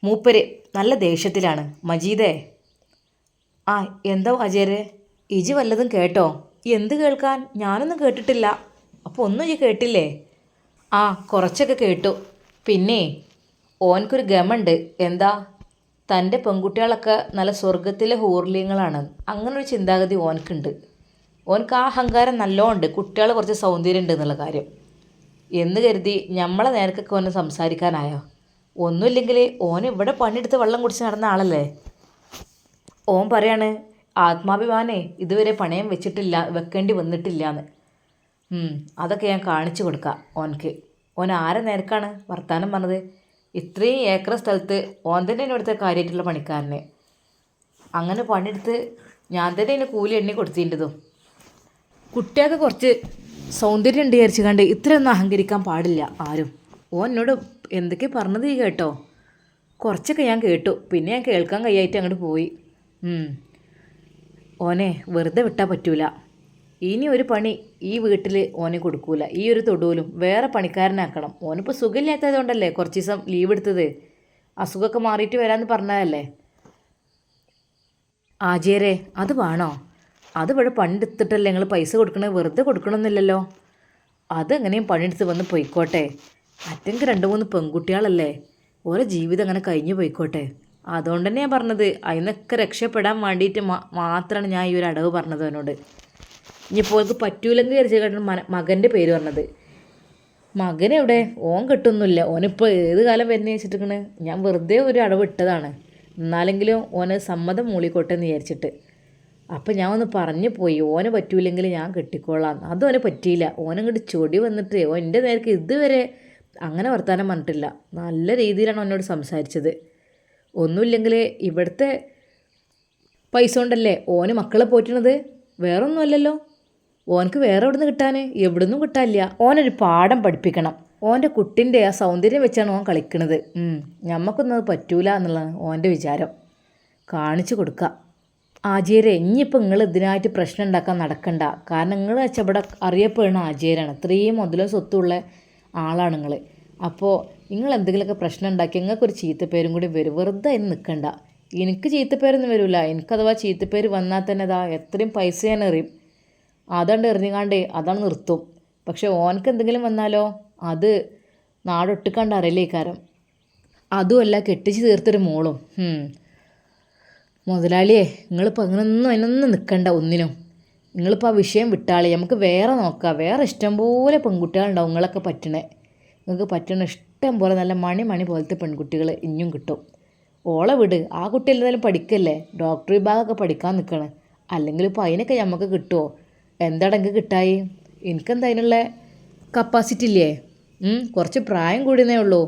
മൂപ്പര് നല്ല ദേഷ്യത്തിലാണ്. മജീദേ. ആ, എന്താ അജയരെ, ഇജി വല്ലതും കേട്ടോ? എന്ത് കേൾക്കാൻ? ഞാനൊന്നും കേട്ടിട്ടില്ല. അപ്പോൾ ഒന്നും ഇജി കേട്ടില്ലേ? ആ, കുറച്ചൊക്കെ കേട്ടു. പിന്നെ ഓൻക്കൊരു ഗമുണ്ട്. എന്താ? തൻ്റെ പെൺകുട്ടികളൊക്കെ നല്ല സ്വർഗത്തിലെ ഹൂർലിങ്ങളാണ്. അങ്ങനൊരു ചിന്താഗതി ഓൻക്കുണ്ട്. ഓൻക്ക് ആ അഹങ്കാരം നല്ലോണ്ട്, കുട്ടികൾ കുറച്ച് സൗന്ദര്യം ഉണ്ട് എന്നുള്ള കാര്യം. എന്ന് കരുതി നമ്മളെ നേരക്കൊക്കെ ഓനെ സംസാരിക്കാനായോ? ഒന്നുമില്ലെങ്കിൽ ഓൻ ഇവിടെ പണിയെടുത്ത് വെള്ളം കുടിച്ച് നടന്ന ആളല്ലേ. ഓൻ പറയാണ് ആത്മാഭിമാനേ ഇതുവരെ പണയം വെക്കേണ്ടി വന്നിട്ടില്ല എന്ന്. അതൊക്കെ ഞാൻ കാണിച്ചു കൊടുക്കാം ഓൻക്ക്. ഓൻ ആരെ നേരക്കാണ് വർത്താനം പറഞ്ഞത്? ഇത്രയും ഏക്കർ സ്ഥലത്ത് ഓൻ തന്നെ ഇവിടുത്തെ കാര്യമായിട്ടുള്ള പണിക്കാരനെ. അങ്ങനെ പണിയെടുത്ത് ഞാൻ തന്നെ അതിന് കൂലി എണ്ണി കൊടുത്തിൻ്റെതും. കുട്ടികൾക്ക് കുറച്ച് സൗന്ദര്യം ഉണ്ട് വിചാരിച്ചു കണ്ട് ഇത്രയൊന്നും അഹങ്കരിക്കാൻ പാടില്ല ആരും. ഓൻ എന്നോട് എന്തൊക്കെ പറഞ്ഞത് ഈ കേട്ടോ? കുറച്ചൊക്കെ ഞാൻ കേട്ടു. പിന്നെ ഞാൻ കേൾക്കാൻ കഴിയായിട്ട് അങ്ങോട്ട് പോയി. ഓനെ വെറുതെ വിട്ടാൽ പറ്റൂല. ഇനി ഒരു പണി ഈ വീട്ടിൽ ഓനെ കൊടുക്കൂല. ഈ ഒരു തൊടുവിലും വേറെ പണിക്കാരനാക്കണം. ഓനിപ്പോൾ സുഖമില്ലാത്തത് കൊണ്ടല്ലേ കുറച്ച് ദിവസം ലീവ് എടുത്തത്. അസുഖമൊക്കെ മാറിയിട്ട് വരാമെന്ന് പറഞ്ഞതല്ലേ. ആജേരെ, അത് വേണോ? അതിവിടെ പണിയെടുത്തിട്ടല്ലേ നിങ്ങൾ പൈസ കൊടുക്കണത്, വെറുതെ കൊടുക്കണമെന്നില്ലല്ലോ. അതെങ്ങനെയും പണിയെടുത്ത് വന്ന് പോയിക്കോട്ടെ. അറ്റെങ്കിൽ 2-3 പെൺകുട്ടികളല്ലേ, ഓരോ ജീവിതം അങ്ങനെ കഴിഞ്ഞു പോയിക്കോട്ടെ. അതുകൊണ്ട് തന്നെ ഞാൻ പറഞ്ഞത്, അതിനൊക്കെ രക്ഷപ്പെടാൻ വേണ്ടിയിട്ട് മാത്രമാണ് ഞാൻ ഈ ഒരു അടവ് പറഞ്ഞത് അവനോട്. ഇനിയിപ്പോൾ എനിക്ക് പറ്റൂലെങ്കിൽ വിചാരിച്ചിട്ടാണ് മകൻ്റെ പേര് പറഞ്ഞത്. മകനെവിടെ, ഓൻ കിട്ടുന്നില്ല. ഓനിപ്പോൾ ഏത് കാലം വരുന്ന വെച്ചിട്ടിരിക്കണ്. ഞാൻ വെറുതെ ഒരു അടവ് ഇട്ടതാണ്, എന്നാലെങ്കിലും ഓന് സമ്മതം മൂളിക്കോട്ടെ എന്ന് വിചാരിച്ചിട്ട്. അപ്പം ഞാൻ ഒന്ന് പറഞ്ഞു പോയി, ഓന് പറ്റൂലെങ്കിൽ ഞാൻ കെട്ടിക്കോളാം. അതും ഓന് പറ്റിയില്ല. ഓനങ്ങോട്ട് ചൊടി വന്നിട്ട് ഓൻ എൻ്റെ നേർക്ക് ഇതുവരെ അങ്ങനെ വർത്താനം പറഞ്ഞിട്ടില്ല. നല്ല രീതിയിലാണ് എന്നോട് സംസാരിച്ചത്. ഒന്നുമില്ലെങ്കിൽ ഇവിടുത്തെ പൈസ കൊണ്ടല്ലേ ഓന് മക്കളെ പോറ്റുന്നത്, വേറൊന്നുമല്ലല്ലോ. ഓനക്ക് വേറെ എവിടെ നിന്ന് കിട്ടാൻ, എവിടുന്നും കിട്ടാനില്ല. ഓനൊരു പാഠം പഠിപ്പിക്കണം. ഓൻ്റെ കുട്ടിൻ്റെ ആ സൗന്ദര്യം വെച്ചാണ് ഓൻ കളിക്കണത്. ഞമ്മക്കൊന്നും അത് പറ്റൂല എന്നുള്ളതാണ് ഓൻ്റെ വിചാരം. കാണിച്ചു കൊടുക്കുക. ആചാര്യ, ഇനിയിപ്പോൾ നിങ്ങൾ ഇതിനായിട്ട് പ്രശ്നം ഉണ്ടാക്കാൻ നടക്കണ്ട. കാരണം നിങ്ങൾ വെച്ചാൽ ഇവിടെ അറിയപ്പെടുന്ന ആചാര്യാണ്, ഇത്രയും മുതലും സ്വത്തുള്ള ആളാണ് നിങ്ങൾ. അപ്പോൾ നിങ്ങൾ എന്തെങ്കിലുമൊക്കെ പ്രശ്നം ഉണ്ടാക്കി നിങ്ങൾക്കൊരു ചീത്തപ്പേരും കൂടി വരും. വെറുതെ അതിന് നിൽക്കണ്ട. എനിക്ക് ചീത്തപ്പേരൊന്നും വരില്ല. എനിക്കഥവാ ചീത്തപ്പേര് വന്നാൽ തന്നെ അതാ എത്രയും പൈസ ഞാൻ എറിയും. അതുകൊണ്ട് എറിഞ്ഞാണ്ട് അതാണ് നിർത്തും. പക്ഷെ ഓനക്ക് എന്തെങ്കിലും വന്നാലോ, അത് നാടൊട്ടിക്കാണ്ട് അറിയില്ലേ കാരം. അതുമല്ല കെട്ടിച്ച് തീർത്തൊരു മോളും. മുതലാളിയെ, നിങ്ങളിപ്പോൾ അങ്ങനൊന്നും അതിനൊന്നും നിൽക്കണ്ട ഒന്നിനും. നിങ്ങളിപ്പോൾ ആ വിഷയം വിട്ടാളി, നമുക്ക് വേറെ നോക്കാം. വേറെ ഇഷ്ടംപോലെ പെൺകുട്ടികളുണ്ടാവും നിങ്ങളൊക്കെ പറ്റണേ. നിങ്ങൾക്ക് പറ്റണ ഇഷ്ടം പോലെ നല്ല മണി പോലത്തെ പെൺകുട്ടികൾ ഇനിയും കിട്ടും. ഓളെ വിട്. ആ കുട്ടി എന്തായാലും പഠിക്കല്ലേ, ഡോക്ടർ വിഭാഗമൊക്കെ പഠിക്കാൻ നിൽക്കണം. അല്ലെങ്കിൽ ഇപ്പോൾ അതിനൊക്കെ നമുക്ക് കിട്ടുമോ? എന്താണെങ്കിൽ കിട്ടായി? എനിക്കെന്താ അതിനുള്ള കപ്പാസിറ്റി ഇല്ലേ? കുറച്ച് പ്രായം കൂടിയേ ഉള്ളൂ.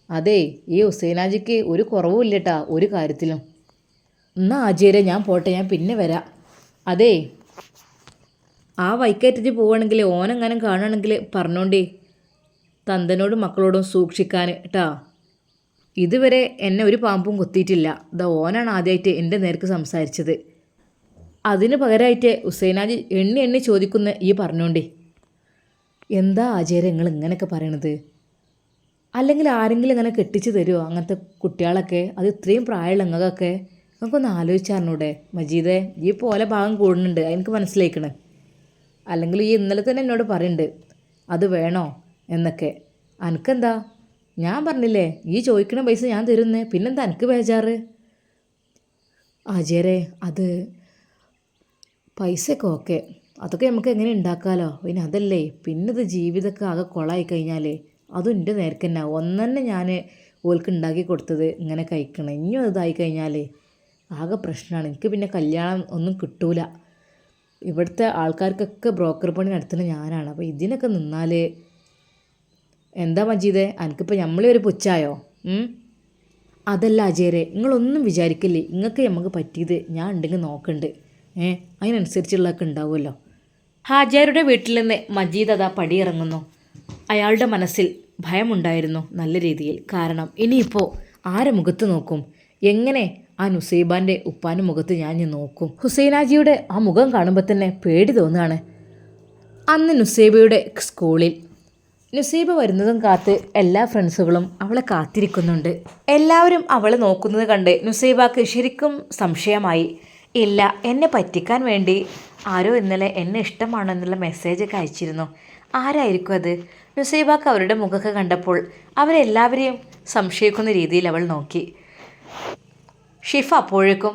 അതേ, ഈ ഹുസൈനാജിക്ക് ഒരു കുറവും ഇല്ലട്ടാ ഒരു കാര്യത്തിലും. എന്നാൽ ആചാര്യ ഞാൻ പോട്ടെ, ഞാൻ പിന്നെ വരാം. അതേ, ആ വൈക്കറ്റിച്ച് പോവുകയാണെങ്കിൽ ഓനെങ്ങാനും കാണുകയാണെങ്കിൽ പറഞ്ഞോണ്ടേ, തന്തനോടും മക്കളോടും സൂക്ഷിക്കാൻ കേട്ടാ. ഇതുവരെ എന്നെ ഒരു പാമ്പും കൊത്തിയിട്ടില്ല. ഇതാ ഓനാണ് ആദ്യമായിട്ട് എൻ്റെ നേർക്ക് സംസാരിച്ചത്. അതിന് പകരമായിട്ട് ഹുസൈനാജി എണ്ണി ചോദിക്കുന്ന ഈ പറഞ്ഞോണ്ടേ. എന്താ ആചാര്യ നിങ്ങൾ ഇങ്ങനെയൊക്കെ പറയണത്? അല്ലെങ്കിൽ ആരെങ്കിലും ഇങ്ങനെ കെട്ടിച്ച് തരുമോ അങ്ങനത്തെ കുട്ടികളൊക്കെ? അത് ഇത്രയും പ്രായമുള്ള നിങ്ങൾക്കൊക്കെ നമുക്കൊന്ന് ആലോചിച്ചറിഞ്ഞൂടെ മജീദേ? ഈ പോലെ ഭാഗം കൂടുന്നുണ്ട്, എനിക്ക് മനസ്സിലാക്കണേ. അല്ലെങ്കിൽ ഈ ഇന്നലെ തന്നെ എന്നോട് പറയുന്നുണ്ട് അത് വേണോ എന്നൊക്കെ. എനിക്കെന്താ, ഞാൻ പറഞ്ഞില്ലേ ഈ ചോദിക്കണ പൈസ ഞാൻ തരുന്നേ, പിന്നെന്താ എനിക്ക് ബേജാറ്? ആചാര്യ, അത് പൈസയൊക്കെ ഓക്കെ, അതൊക്കെ നമുക്ക് എങ്ങനെ ഉണ്ടാക്കാമല്ലോ. പിന്നെ അതല്ലേ, പിന്നെ ഇത് ജീവിതമൊക്കെ ആകെ കുളമായി കഴിഞ്ഞാലേ അതും എൻ്റെ നേർക്ക് തന്നെ. ഒന്നെന്നെ ഞാൻ ഓൾക്ക് ഉണ്ടാക്കി കൊടുത്തത് ഇങ്ങനെ കഴിക്കണം. ഇനിയും ഇതായി കഴിഞ്ഞാലേ ആകെ പ്രശ്നമാണ്. എനിക്ക് പിന്നെ കല്യാണം ഒന്നും കിട്ടൂല. ഇവിടുത്തെ ആൾക്കാർക്കൊക്കെ ബ്രോക്കർ പണി നടത്തുന്നത് ഞാനാണ്. അപ്പോൾ ഇതിനൊക്കെ നിന്നാൽ എന്താ മജീദേ, എനിക്കിപ്പോൾ നമ്മളെ ഒരു പുച്ഛായോ? അതല്ല ആചാര്യ, നിങ്ങളൊന്നും വിചാരിക്കില്ലേ. നിങ്ങൾക്ക് നമുക്ക് പറ്റിയത് ഞാൻ ഉണ്ടെങ്കിൽ നോക്കണ്ട്. അതിനനുസരിച്ചുള്ളതൊക്കെ ഉണ്ടാവുമല്ലോ. ഹാജാരുടെ വീട്ടിൽ നിന്ന് മജീദ് അതാ പടിയിറങ്ങുന്നു. അയാളുടെ മനസ്സിൽ ഭയമുണ്ടായിരുന്നു നല്ല രീതിയിൽ. കാരണം ഇനിയിപ്പോൾ ആരെ മുഖത്ത് നോക്കും? എങ്ങനെ ആ നുസൈബാൻ്റെ ഉപ്പാൻ്റെ മുഖത്ത് ഞാൻ നോക്കും? ഹുസൈനാജിയുടെ ആ മുഖം കാണുമ്പോൾ തന്നെ പേടി തോന്നുകയാണ്. അന്ന് നുസൈബയുടെ സ്കൂളിൽ നുസൈബ വരുന്നതും കാത്ത് എല്ലാ ഫ്രണ്ട്സുകളും അവളെ കാത്തിരിക്കുന്നുണ്ട്. എല്ലാവരും അവളെ നോക്കുന്നത് കണ്ട് നുസൈബാക്ക് ശരിക്കും സംശയമായി. ഇല്ല, എന്നെ പറ്റിക്കാൻ വേണ്ടി ആരോ ഇന്നലെ എന്നെ ഇഷ്ടമാണെന്നുള്ള മെസ്സേജൊക്കെ അയച്ചിരുന്നു. ആരായിരിക്കും അത്? നുസൈബാക്ക് അവരുടെ മുഖമൊക്കെ കണ്ടപ്പോൾ അവരെല്ലാവരെയും സംശയിക്കുന്ന രീതിയിൽ അവൾ നോക്കി. ഷിഫ അപ്പോഴേക്കും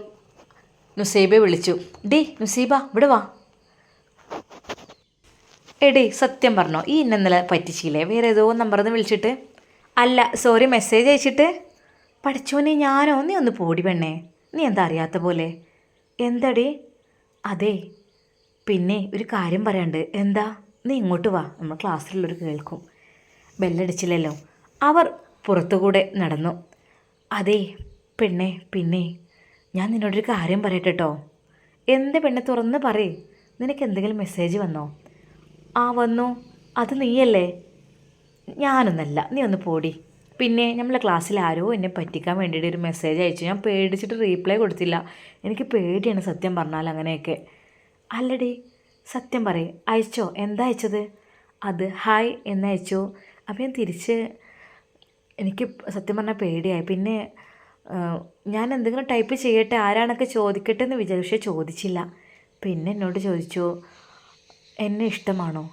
നുസൈബയെ വിളിച്ചു. ഡേ നുസൈബ, ഇവിടെ വാ. എടേ, സത്യം പറഞ്ഞോ, ഈ ഇന്നലെ പറ്റിച്ചില്ലേ? വേറെ ഏതോ നമ്പറിൽ നിന്ന് വിളിച്ചിട്ട്? അല്ല, സോറി, മെസ്സേജ് അയച്ചിട്ട്. പഠിച്ചോനെ, ഞാനോ? നീ ഒന്ന് പോടി പെണ്ണേ, നീ എന്താ അറിയാത്ത പോലെ. എന്താടി? അതെ, പിന്നെ ഒരു കാര്യം പറയാണ്ട്. എന്താ? നീ ഇങ്ങോട്ട് വാ, നമ്മൾ ക്ലാസ്സിലുള്ളവർ കേൾക്കും. ബെല്ലടിച്ചില്ലല്ലോ. അവർ പുറത്തുകൂടെ നടന്നു. അതെ പെണ്ണേ, പിന്നെ ഞാൻ നിന്നോടൊരു കാര്യം പറയട്ടെ കേട്ടോ. എന്ത് പെണ്ണെ, തുറന്ന് പറയ്. നിനക്ക് എന്തെങ്കിലും മെസ്സേജ് വന്നോ? ആ വന്നു. അത് നീയല്ലേ? ഞാനൊന്നല്ല, നീ ഒന്ന് പോടി. പിന്നെ നമ്മളെ ക്ലാസ്സിൽ ആരോ എന്നെ പറ്റിക്കാൻ വേണ്ടിയിട്ട് ഒരു മെസ്സേജ് അയച്ചു. ഞാൻ പേടിച്ചിട്ട് റീപ്ലൈ കൊടുത്തില്ല. എനിക്ക് പേടിയാണ് സത്യം പറഞ്ഞാൽ അങ്ങനെയൊക്കെ. അല്ലടി, സത്യം പറയ്, അയച്ചോ? എന്താ അയച്ചത്? അത് ഹായ് എന്നയച്ചു. അപ്പോൾ ഞാൻ തിരിച്ച്, എനിക്ക് സത്യം പറഞ്ഞാൽ പേടിയായി. പിന്നെ ഞാൻ എന്തെങ്കിലും ടൈപ്പ് ചെയ്യട്ടെ, ആരാണൊക്കെ ചോദിക്കട്ടെ എന്ന് വിചാരിച്ചു, പക്ഷേ ചോദിച്ചില്ല. പിന്നെ എന്നോട് ചോദിച്ചു എന്നെ ഇഷ്ടമാണോ,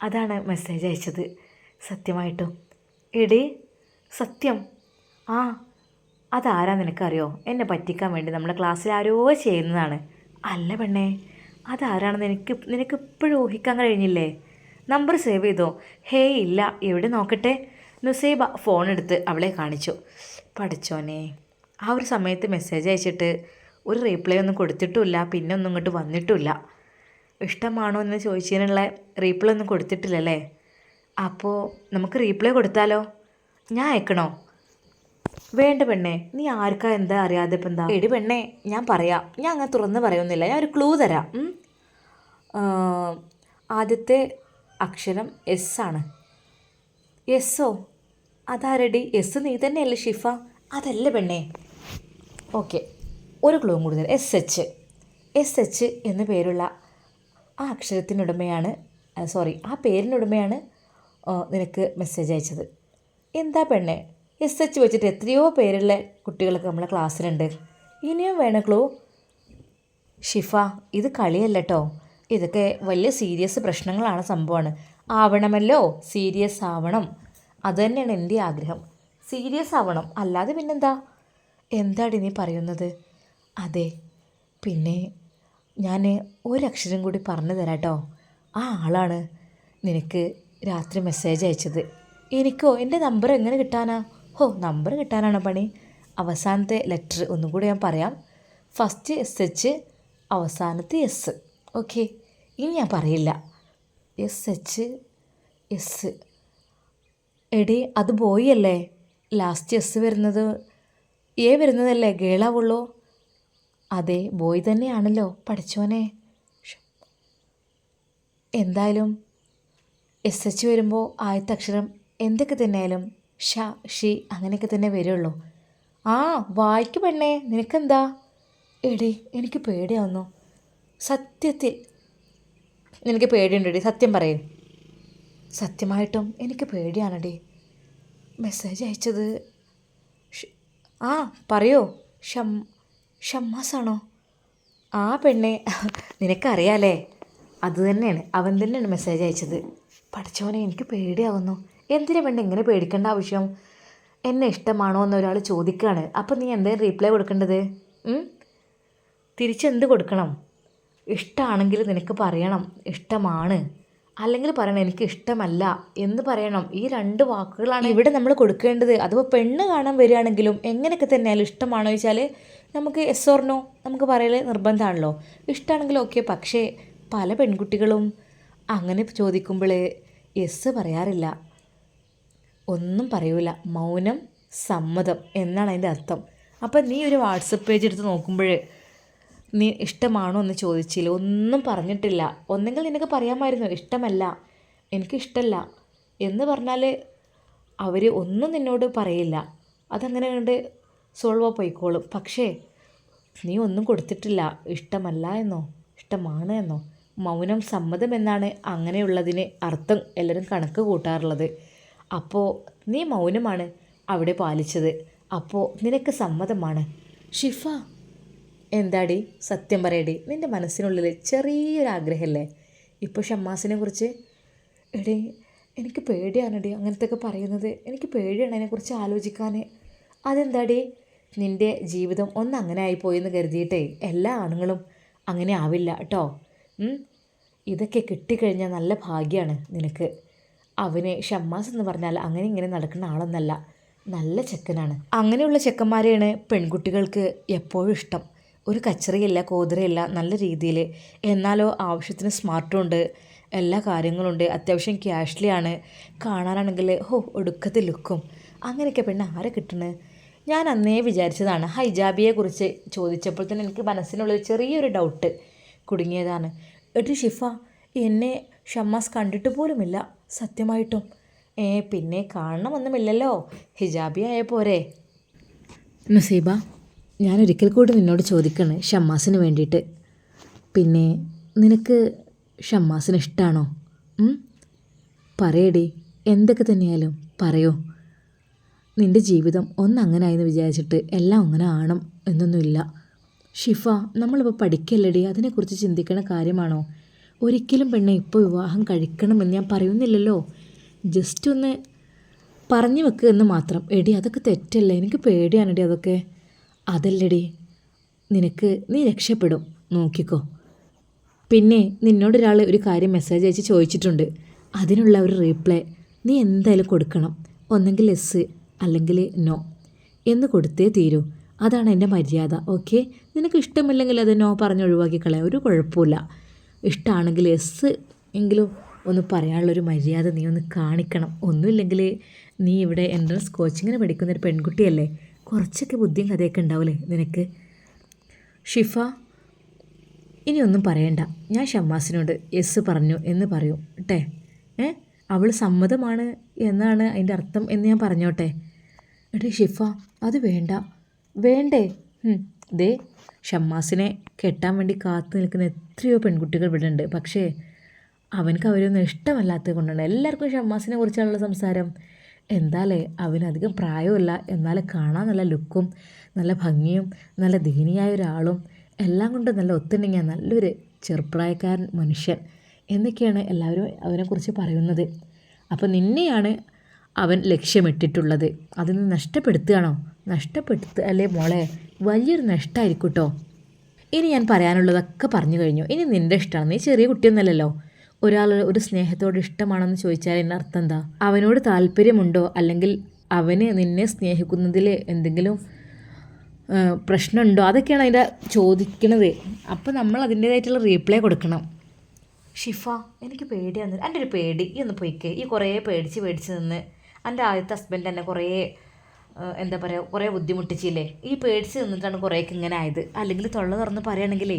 അതാണ് മെസ്സേജ് അയച്ചത്. സത്യമായിട്ടും എടി സത്യം? ആ, അതാരാ നിനക്കറിയോ? എന്നെ പറ്റിക്കാൻ വേണ്ടി നമ്മുടെ ക്ലാസ്സിൽ ആരോ ചെയ്യുന്നതാണ്. അല്ല പെണ്ണേ, അതാരാണെന്ന് നിനക്ക് ഇപ്പോഴും ഊഹിക്കാൻ കഴിഞ്ഞില്ലേ? നമ്പർ സേവ് ചെയ്തോ? ഹേയ് ഇല്ല, എവിടെ നോക്കട്ടെ. നുസൈബ ഫോൺ എടുത്ത് അവളെ കാണിച്ചു. പഠിച്ചോനെ, ആ ഒരു സമയത്ത് മെസ്സേജ് അയച്ചിട്ട് ഒരു റീപ്ലൈ ഒന്നും കൊടുത്തിട്ടുമില്ല, പിന്നെ ഒന്നും ഇങ്ങോട്ട് വന്നിട്ടുമില്ല. ഇഷ്ടമാണോ എന്ന് ചോദിച്ചതിനുള്ള റീപ്ലൈ ഒന്നും കൊടുത്തിട്ടില്ലല്ലേ? അപ്പോൾ നമുക്ക് റീപ്ലൈ കൊടുത്താലോ? ഞാൻ അയക്കണോ? വേണ്ട പെണ്ണേ, നീ ആർക്കാ എന്താ അറിയാതെ ഇപ്പം എന്താ? എടി പെണ്ണേ, ഞാൻ പറയാം, ഞാൻ അങ്ങനെ തുറന്ന് പറയുന്നില്ല, ഞാൻ ഒരു ക്ലൂ തരാം. ആദ്യത്തെ അക്ഷരം എസ് ആണ്. എസ്സോ? അതാരടി? എസ് നീ തന്നെയല്ലേ ഷിഫ? അതല്ല പെണ്ണേ. ഓക്കെ, ഒരു ക്ലൂ കൂടി തരാം. എസ് എച്ച് എന്ന പേരുള്ള ആ അക്ഷരത്തിനുടമയാണ്, ആ പേരിനുടമയാണ് നിനക്ക് മെസ്സേജ് അയച്ചത്. എന്താ പെണ്ണേ, എസ് എച്ച് വെച്ചിട്ട് എത്രയോ പേരുള്ള കുട്ടികളൊക്കെ നമ്മളെ ക്ലാസ്സിലുണ്ട്. ഇനിയും വേണം ക്ലൂ? ഷിഫ, ഇത് കളിയല്ല കേട്ടോ, ഇതൊക്കെ വലിയ സീരിയസ് പ്രശ്നങ്ങളാണ്, സംഭവമാണ്. ആവണമല്ലോ, സീരിയസ് ആവണം. അതുതന്നെയാണ് എൻ്റെ ആഗ്രഹം. സീരിയസ് ആവണം, അല്ലാതെ പിന്നെന്താ? എന്താടി നീ പറയുന്നത്? അതെ, പിന്നെ ഞാൻ ഒരക്ഷരം കൂടി പറഞ്ഞു തരാം കേട്ടോ. ആ ആളാണ് നിനക്ക് രാത്രി മെസ്സേജ് അയച്ചത്. എനിക്കോ? എൻ്റെ നമ്പർ എങ്ങനെ കിട്ടാനാ? നമ്പർ കിട്ടാനാണോ പണി? അവസാനത്തെ ലെറ്റർ ഒന്നും കൂടി ഞാൻ പറയാം. ഫസ്റ്റ് എസ് എച്ച്, അവസാനത്തെ എസ്. ഓക്കെ, ഇനി ഞാൻ പറയില്ല. S H S. എടി അത് ബോയ് അല്ലേ? ലാസ്റ്റ് എസ് വരുന്നത് വരുന്നതല്ലേ? ഗേളാവുള്ളൂ. അതെ, ബോയ് തന്നെയാണല്ലോ. പഠിച്ചോനെ, എന്തായാലും എസ് എച്ച് വരുമ്പോൾ ആദ്യത്തെ അക്ഷരം എന്തൊക്കെ തന്നെയായാലും ഷ, ഷി അങ്ങനെയൊക്കെ തന്നെ വരുള്ളൂ. ആ വായിക്ക് പെണ്ണേ, നിനക്കെന്താ? എടി എനിക്ക് പേടിയാവുന്നു. സത്യത്തിൽ നിനക്ക് പേടിയുണ്ടെടി? സത്യം പറയും. സത്യമായിട്ടും എനിക്ക് പേടിയാണെടി. മെസ്സേജ് അയച്ചത് പറയോ? ഷമ്മാസാണോ? ആ പെണ്ണെ, നിനക്കറിയാലേ, അത് തന്നെയാണ്, അവൻ തന്നെയാണ് മെസ്സേജ് അയച്ചത്. പഠിച്ചവനെ, എനിക്ക് പേടിയാവുന്നു. എന്തിനാ പെണ്ണെ ഇങ്ങനെ പേടിക്കേണ്ട ആവശ്യം? എന്നെ ഇഷ്ടമാണോ എന്ന് ഒരാൾ ചോദിക്കുകയാണ്, അപ്പം നീ എന്തെങ്കിലും റീപ്ലൈ കൊടുക്കേണ്ടത്? തിരിച്ചെന്ത് കൊടുക്കണം? ഇഷ്ടമാണെങ്കിൽ നിനക്ക് പറയണം ഇഷ്ടമാണ്, അല്ലെങ്കിൽ പറയണം എനിക്ക് ഇഷ്ടമല്ല എന്ന് പറയണം. ഈ 2 വാക്കുകളാണ് ഇവിടെ നമ്മൾ കൊടുക്കേണ്ടത്. അഥവാ പെണ്ണ് കാണാൻ വരികയാണെങ്കിലും എങ്ങനെയൊക്കെ തന്നെയാലും ഇഷ്ടമാണോ ചോദിച്ചാൽ നമുക്ക് എസ് ഓർ നോ നമുക്ക് പറയൽ നിർബന്ധമാണല്ലോ. ഇഷ്ടമാണെങ്കിൽ ഓക്കെ. പക്ഷേ പല പെൺകുട്ടികളും അങ്ങനെ ചോദിക്കുമ്പോൾ എസ് പറയാറില്ല, ഒന്നും പറയൂല. മൗനം സമ്മതം എന്നാണ് അതിൻ്റെ അർത്ഥം. അപ്പം നീ ഒരു വാട്സപ്പ് പേജ് എടുത്ത് നോക്കുമ്പോൾ നീ ഇഷ്ടമാണോ എന്ന് ചോദിച്ചില്ല, ഒന്നും പറഞ്ഞിട്ടില്ല. ഒന്നെങ്കിൽ നിനക്ക് പറയാമായിരുന്നു ഇഷ്ടമല്ല, എനിക്കിഷ്ടമല്ല എന്ന് പറഞ്ഞാൽ അവർ ഒന്നും നിന്നോട് പറയില്ല, അതങ്ങനെ കണ്ട് സോൾവ് പോയിക്കോളും. പക്ഷേ നീ ഒന്നും കൊടുത്തിട്ടില്ല, ഇഷ്ടമല്ല എന്നോ ഇഷ്ടമാണ് എന്നോ. മൗനം സമ്മതം എന്നാണ് അങ്ങനെയുള്ളതിന് അർത്ഥം എല്ലാവരും കണക്ക് കൂട്ടാറുള്ളത്. അപ്പോൾ നീ മൗനമാണ് അവിടെ പാലിച്ചത്, അപ്പോൾ നിനക്ക് സമ്മതമാണ്. ഷിഫ, എന്താടി? സത്യം പറയടി, നിൻ്റെ മനസ്സിനുള്ളിൽ ചെറിയൊരാഗ്രഹമല്ലേ ഇപ്പോൾ ഷമ്മാസിനെ കുറിച്ച്? എടീ, എനിക്ക് പേടിയാണെടി അങ്ങനത്തെയൊക്കെ പറയുന്നത്. എനിക്ക് പേടിയാണ് അതിനെക്കുറിച്ച് ആലോചിക്കാൻ. അതെന്താടി? നിൻ്റെ ജീവിതം അങ്ങനെ ആയിപ്പോയെന്ന് കരുതിയിട്ടേ എല്ലാ ആണുങ്ങളും അങ്ങനെ ആവില്ല കേട്ടോ. ഇതൊക്കെ കിട്ടിക്കഴിഞ്ഞാൽ നല്ല ഭാഗ്യമാണ് നിനക്ക്. അവന് ഷമ്മാസ് എന്ന് പറഞ്ഞാൽ അങ്ങനെ ഇങ്ങനെ നടക്കുന്ന ആളൊന്നല്ല, നല്ല ചെക്കനാണ്. അങ്ങനെയുള്ള ചെക്കന്മാരെയാണ് പെൺകുട്ടികൾക്ക് എപ്പോഴും ഇഷ്ടം. ഒരു കച്ചറയില്ല, കോതറയില്ല, നല്ല രീതിയിൽ, എന്നാലോ ആവശ്യത്തിന് സ്മാർട്ടും ഉണ്ട്, എല്ലാ കാര്യങ്ങളുണ്ട്, അത്യാവശ്യം ക്യാഷ്ലി ആണ്, കാണാനാണെങ്കിൽ ഒടുക്കത്തിൽ ലുക്കും. അങ്ങനെയൊക്കെ പെണ്ണ് ആരെ കിട്ടണേ? ഞാൻ അന്നേ വിചാരിച്ചതാണ്. ഹൈജാബിയെക്കുറിച്ച് ചോദിച്ചപ്പോൾ തന്നെ എനിക്ക് മനസ്സിനുള്ളിൽ ചെറിയൊരു ഡൗട്ട് കുടുങ്ങിയതാണ്. എടി ഷിഫ, എന്നെ ഷമ്മാസ് കണ്ടിട്ട് പോലുമില്ല സത്യമായിട്ടും. പിന്നെ കാണണമെന്നുമില്ലല്ലോ, ഹിജാബി ആയ പോരെ. നസീബ, ഞാനൊരിക്കൽ കൂടി നിന്നോട് ചോദിക്കണേ ഷമ്മാസിന് വേണ്ടിയിട്ട്, പിന്നെ നിനക്ക് ഷമ്മാസിന് ഇഷ്ടമാണോ? പറയടി, എന്തൊക്കെ തന്നെയായാലും പറയൂ. നിൻ്റെ ജീവിതം അങ്ങനായെന്ന് വിചാരിച്ചിട്ട് എല്ലാം അങ്ങനെ ആണം എന്നൊന്നുമില്ല. ഷിഫ, നമ്മളിപ്പോൾ പഠിക്കല്ലടി, അതിനെക്കുറിച്ച് ചിന്തിക്കണ കാര്യമാണോ? ഒരിക്കലും പെണ്ണെ ഇപ്പോൾ വിവാഹം കഴിക്കണമെന്ന് ഞാൻ പറയുന്നില്ലല്ലോ. ജസ്റ്റ് ഒന്ന് പറഞ്ഞു വെക്കുക എന്ന് മാത്രം. എടി അതൊക്കെ തെറ്റല്ലേ, എനിക്ക് പേടിയാണെടി അതൊക്കെ. അതല്ലടി, നീ രക്ഷപ്പെടും, നോക്കിക്കോ. പിന്നെ നിന്നോടൊരാൾ ഒരു കാര്യം മെസ്സേജ് അയച്ച് ചോദിച്ചിട്ടുണ്ട്. അതിനുള്ള ഒരു റീപ്ലൈ നീ എന്തായാലും കൊടുക്കണം. ഒന്നെങ്കിൽ എസ് അല്ലെങ്കിൽ നോ എന്ന് കൊടുത്തേ തീരൂ. അതാണ് എൻ്റെ മര്യാദ. ഓക്കെ, നിനക്ക് ഇഷ്ടമില്ലെങ്കിൽ അത് നോ പറഞ്ഞ് ഒഴിവാക്കി കളയാം, ഒരു കുഴപ്പമില്ല. ഇഷ്ടമാണെങ്കിൽ എസ് എങ്കിലും ഒന്ന് പറയാനുള്ളൊരു മര്യാദ നീ ഒന്ന് കാണിക്കണം. ഒന്നുമില്ലെങ്കിൽ നീ ഇവിടെ എൻട്രൻസ് കോച്ചിങ്ങിന് പഠിക്കുന്നൊരു പെൺകുട്ടിയല്ലേ, കുറച്ചൊക്കെ ബുദ്ധിയും കഥയൊക്കെ ഉണ്ടാവില്ലേ നിനക്ക്? ഷിഫ, ഇനിയൊന്നും പറയണ്ട. ഞാൻ ഷമ്മാസിനോട് എസ് പറഞ്ഞു എന്ന് പറയൂ ട്ടെ. അവൾ സമ്മതമാണ് എന്നാണ് അതിൻ്റെ അർത്ഥം എന്ന് ഞാൻ പറഞ്ഞോട്ടെ? എടേ ഷിഫ, അത് വേണ്ടേ? ദേ, ഷമ്മാസിനെ കെട്ടാൻ വേണ്ടി കാത്തു നിൽക്കുന്ന എത്രയോ പെൺകുട്ടികൾ ഇവിടെ ഉണ്ട്. പക്ഷേ അവനക്ക് അവരൊന്നും ഇഷ്ടമല്ലാത്തത് കൊണ്ടാണ് എല്ലാവർക്കും ഷമ്മാസിനെ കുറിച്ചുള്ള സംസാരം. എന്താലേ, അവനധികം പ്രായമില്ല, എന്നാലും കാണാൻ നല്ല ലുക്കും നല്ല ഭംഗിയും നല്ല ദീനിയായ ഒരാളും എല്ലാം കൊണ്ട് നല്ല ഒത്തുണ്ടെങ്കിൽ നല്ലൊരു ചെറുപ്രായക്കാരൻ മനുഷ്യൻ എന്നൊക്കെയാണ് എല്ലാവരും അവനെക്കുറിച്ച് പറയുന്നത്. അപ്പോൾ നിന്നെയാണ് അവൻ ലക്ഷ്യമിട്ടിട്ടുള്ളത്. അതിന് നഷ്ടപ്പെടുത്തുകയാണോ? അല്ലേ മോളെ, വലിയൊരു നഷ്ടമായിരിക്കും കേട്ടോ. ഇനി ഞാൻ പറയാനുള്ളതൊക്കെ പറഞ്ഞു കഴിഞ്ഞു. ഇനി നിൻ്റെ ഇഷ്ടമാണ്. നീ ചെറിയ കുട്ടിയൊന്നുമല്ലല്ലോ. ഒരാൾ ഒരു സ്നേഹത്തോട് ഇഷ്ടമാണെന്ന് ചോദിച്ചാൽ എൻ്റെ അർത്ഥം എന്താ? അവനോട് താല്പര്യമുണ്ടോ, അല്ലെങ്കിൽ അവന് നിന്നെ സ്നേഹിക്കുന്നതിൽ എന്തെങ്കിലും പ്രശ്നമുണ്ടോ, അതൊക്കെയാണ് അതിൻ്റെ ചോദിക്കണത്. അപ്പോൾ നമ്മൾ അതിൻ്റേതായിട്ടുള്ള റീപ്ലൈ കൊടുക്കണം. ഷിഫ, എനിക്ക് പേടിയാണ്. എൻ്റെ ഒരു പേടി, ഈ ഒന്ന് പോയിക്കേ. ഈ കുറേ പേടിച്ച് നിന്ന് എൻ്റെ ആദ്യത്തെ ഹസ്ബൻഡ് എന്നെ കുറേ എന്താ പറയുക, കുറേ ബുദ്ധിമുട്ടിച്ചില്ലേ. ഈ പേടിച്ച് നിന്നിട്ടാണ് കുറേയൊക്കെ ഇങ്ങനെ ആയത്. അല്ലെങ്കിൽ തൊള്ള തുറന്ന് പറയുകയാണെങ്കിലേ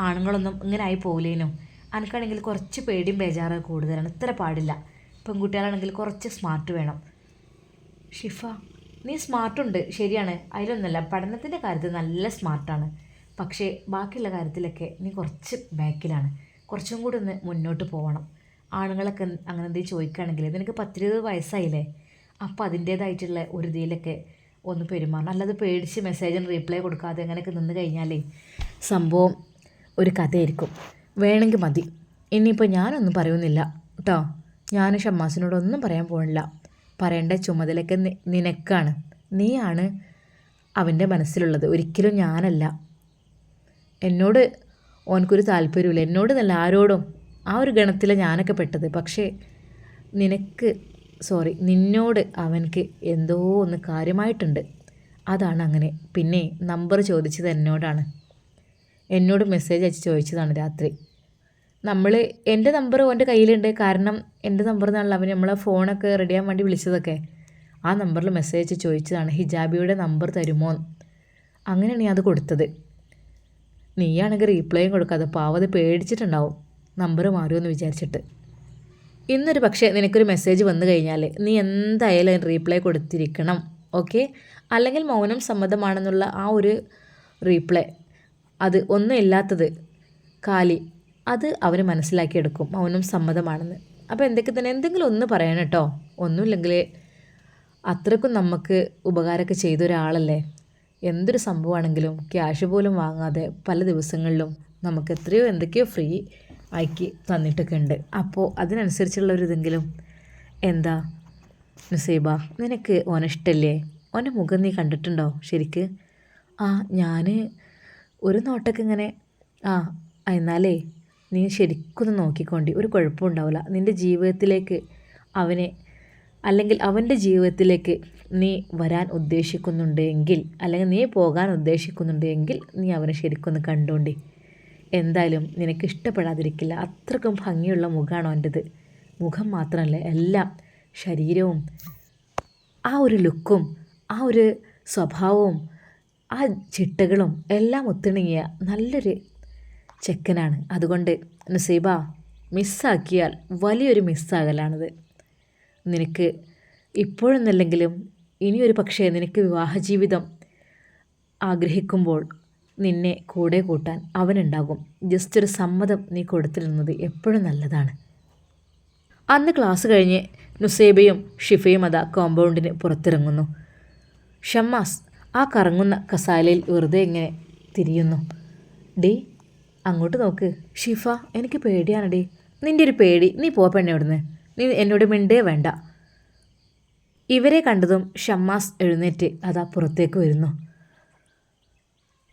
ആണുങ്ങളൊന്നും ഇങ്ങനെ ആയി പോകില്ലേനോ. എനിക്കാണെങ്കിൽ കുറച്ച് പേടിയും ബേജാറ് കൂടുതലാണ്. ഇത്ര പാടില്ല. പെൺകുട്ടികളാണെങ്കിൽ കുറച്ച് സ്മാർട്ട് വേണം. ഷിഫ, നീ സ്മാർട്ടുണ്ട്, ശരിയാണ്, അതിലൊന്നുമല്ല. പഠനത്തിൻ്റെ കാര്യത്തിൽ നല്ല സ്മാർട്ടാണ്. പക്ഷേ ബാക്കിയുള്ള കാര്യത്തിലൊക്കെ നീ കുറച്ച് ബാക്കിലാണ്. കുറച്ചും കൂടി ഒന്ന് മുന്നോട്ട് പോകണം. ആണുങ്ങളൊക്കെ അങ്ങനെ എന്തെങ്കിലും ചോദിക്കുകയാണെങ്കിൽ നിനക്ക് 10-20 വയസ്സായില്ലേ, അപ്പോൾ അതിൻ്റേതായിട്ടുള്ള ഒരു ഇതിലൊക്കെ ഒന്ന് പെരുമാറണം. അല്ലാതെ പേടിച്ച് മെസ്സേജിന് റീപ്ലൈ കൊടുക്കാതെ അങ്ങനെയൊക്കെ നിന്ന് കഴിഞ്ഞാലേ സംഭവം ഒരു കഥയായിരിക്കും. വേണമെങ്കിൽ മതി. ഇനിയിപ്പോൾ ഞാനൊന്നും പറയുന്നില്ല കേട്ടോ. ഞാൻ ഷമ്മാസിനോടൊന്നും പറയാൻ പോകുന്നില്ല. പറയേണ്ട ചുമതലയൊക്കെ നിനക്കാണ്. നീയാണ് അവൻ്റെ മനസ്സിലുള്ളത്, ഒരിക്കലും ഞാനല്ല. എന്നോട് ഓനക്കൊരു താല്പര്യമില്ല, എന്നോട് നല്ല ആരോടും. ആ ഒരു ഗണത്തിലാണ് ഞാനൊക്കെ പെട്ടത്. പക്ഷേ നിന്നോട് അവനക്ക് എന്തോ ഒന്ന് കാര്യമായിട്ടുണ്ട്, അതാണ് അങ്ങനെ. പിന്നെ നമ്പർ ചോദിച്ചത് എന്നോട് മെസ്സേജ് അയച്ച് ചോദിച്ചതാണ് രാത്രി. എൻ്റെ നമ്പർ ഓൻ്റെ കയ്യിലുണ്ട്. കാരണം എൻ്റെ നമ്പർ നിന്നാണല്ലോ അവൻ നമ്മളെ ഫോണൊക്കെ റെഡിയാൻ വേണ്ടി വിളിച്ചതൊക്കെ. ആ നമ്പറിൽ മെസ്സേജ് അയച്ച് ചോദിച്ചതാണ് ഹിജാബിയുടെ നമ്പർ തരുമോ. അങ്ങനെയാണ് ഞാൻ അത് കൊടുത്തത്. നീയാണെങ്കിൽ റീപ്ലൈയും കൊടുക്കാതെ പാവത് പേടിച്ചിട്ടുണ്ടാവും, നമ്പർ മാറുമെന്ന് വിചാരിച്ചിട്ട്. ഇന്നൊരു പക്ഷേ നിനക്കൊരു മെസ്സേജ് വന്നു കഴിഞ്ഞാൽ നീ എന്തായാലും അതിന് റീപ്ലൈ കൊടുത്തിരിക്കണം. ഓക്കെ, അല്ലെങ്കിൽ മൗനം സമ്മതമാണെന്നുള്ള ആ ഒരു റീപ്ലൈ, അത് ഒന്നും ഇല്ലാത്തത് കാലി, അത് അവർ മനസ്സിലാക്കിയെടുക്കും മൗനം സമ്മതമാണെന്ന്. അപ്പോൾ എന്തെങ്കിലും ഒന്ന് പറയണം കേട്ടോ. ഒന്നുമില്ലെങ്കിൽ അത്രക്കും നമുക്ക് ഉപകാരമൊക്കെ ചെയ്ത ഒരാളല്ലേ. എന്തൊരു സംഭവമാണെങ്കിലും ക്യാഷ് പോലും വാങ്ങാതെ പല ദിവസങ്ങളിലും നമുക്ക് എന്തൊക്കെയോ ഫ്രീ ആക്കി തന്നിട്ടൊക്കെ ഉണ്ട്. അപ്പോൾ അതിനനുസരിച്ചുള്ളൊരിതെങ്കിലും എന്താ നസീബ, നിനക്ക് ഓനെ ഇഷ്ടമല്ലേ? ഓൻ്റെ മുഖം നീ കണ്ടിട്ടുണ്ടോ ശരിക്ക്? ഞാൻ ഒരു നോട്ടൊക്കെ ഇങ്ങനെ എന്നാലേ നീ ശരിക്കൊന്ന് നോക്കിക്കൊണ്ടി, ഒരു കുഴപ്പമുണ്ടാവില്ല. നിൻ്റെ ജീവിതത്തിലേക്ക് അല്ലെങ്കിൽ അവൻ്റെ ജീവിതത്തിലേക്ക് നീ വരാൻ ഉദ്ദേശിക്കുന്നുണ്ടെങ്കിൽ, അല്ലെങ്കിൽ നീ പോകാൻ ഉദ്ദേശിക്കുന്നുണ്ടെങ്കിൽ നീ അവനെ ശരിക്കൊന്ന് കണ്ടോണ്ടി. എന്തായാലും നിനക്ക് ഇഷ്ടപ്പെടാതിരിക്കില്ല. അത്രക്കും ഭംഗിയുള്ള മുഖമാണ് അവൻ്റെത്. മുഖം മാത്രമല്ല, എല്ലാം ശരീരവും ആ ഒരു ലുക്കും ആ ഒരു സ്വഭാവവും ആ ചിട്ടകളും എല്ലാം ഒത്തിണങ്ങിയ നല്ലൊരു ചെക്കനാണ്. അതുകൊണ്ട് നസീബ, മിസ്സാക്കിയാൽ വലിയൊരു മിസ്സാകലാണിത്. നിനക്ക് ഇപ്പോഴൊന്നല്ലെങ്കിലും ഇനിയൊരു പക്ഷേ നിനക്ക് വിവാഹജീവിതം ആഗ്രഹിക്കുമ്പോൾ നിന്നെ കൂടെ കൂട്ടാൻ അവനുണ്ടാകും. ജസ്റ്റ് ഒരു സമ്മതം നീ കൊടുത്തിരുന്നത് എപ്പോഴും നല്ലതാണ്. അന്ന് ക്ലാസ് കഴിഞ്ഞ് നുസൈബയും ഷിഫയും അതാ കോമ്പൗണ്ടിന് പുറത്തിറങ്ങുന്നു. ഷമ്മാസ് ആ കറങ്ങുന്ന കസാലയിൽ വെറുതെ ഇങ്ങനെ തിരിയുന്നു. ഡി അങ്ങോട്ട് നോക്ക്. ഷിഫ, എനിക്ക് പേടിയാണ് ഡി. നിൻ്റെ ഒരു പേടി, നീ പോ പെണ്ണെ ഇവിടുന്ന്. നീ എന്നോട് മിണ്ടേ വേണ്ട. ഇവരെ കണ്ടതും ഷമ്മാസ് എഴുന്നേറ്റ് അതാ പുറത്തേക്ക് വരുന്നു.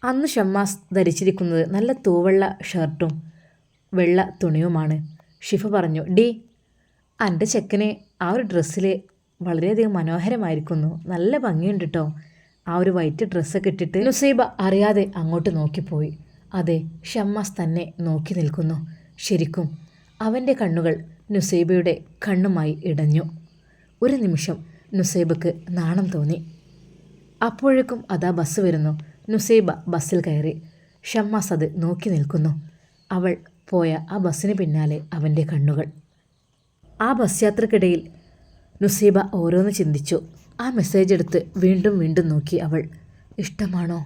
അന്ന് ഷമ്മാസ് ധരിച്ചിരിക്കുന്നത് നല്ല തൂവെള്ള ഷർട്ടും വെള്ള തുണിയുമാണ്. ഷിഫ പറഞ്ഞു, ഡി എൻ്റെ ചെക്കനെ ആ ഒരു ഡ്രസ്സിൽ വളരെയധികം മനോഹരമായിരിക്കുന്നു. നല്ല ഭംഗിയുണ്ട് കേട്ടോ ആ ഒരു വൈറ്റ് ഡ്രസ്സൊക്കെ ഇട്ടിട്ട്. നുസൈബ അറിയാതെ അങ്ങോട്ട് നോക്കിപ്പോയി. അതെ, ഷമ്മാസ് തന്നെ നോക്കി നിൽക്കുന്നു. ശരിക്കും അവൻ്റെ കണ്ണുകൾ നുസൈബയുടെ കണ്ണുമായി ഇടഞ്ഞു. ഒരു നിമിഷം നുസൈബക്ക് നാണം തോന്നി. അപ്പോഴേക്കും അതാ ബസ് വരുന്നു. നുസൈബ ബസ്സിൽ കയറി. ഷമ്മാസ് അത് നോക്കി നിൽക്കുന്നു. അവൾ പോയ ആ ബസ്സിന് പിന്നാലെ അവൻ്റെ കണ്ണുകൾ. ആ ബസ് യാത്രക്കിടയിൽ നുസൈബ ഓരോന്ന് ചിന്തിച്ചു. ആ മെസ്സേജ് എടുത്ത് വീണ്ടും വീണ്ടും നോക്കി അവൾ. ഇഷ്ടമാണോ?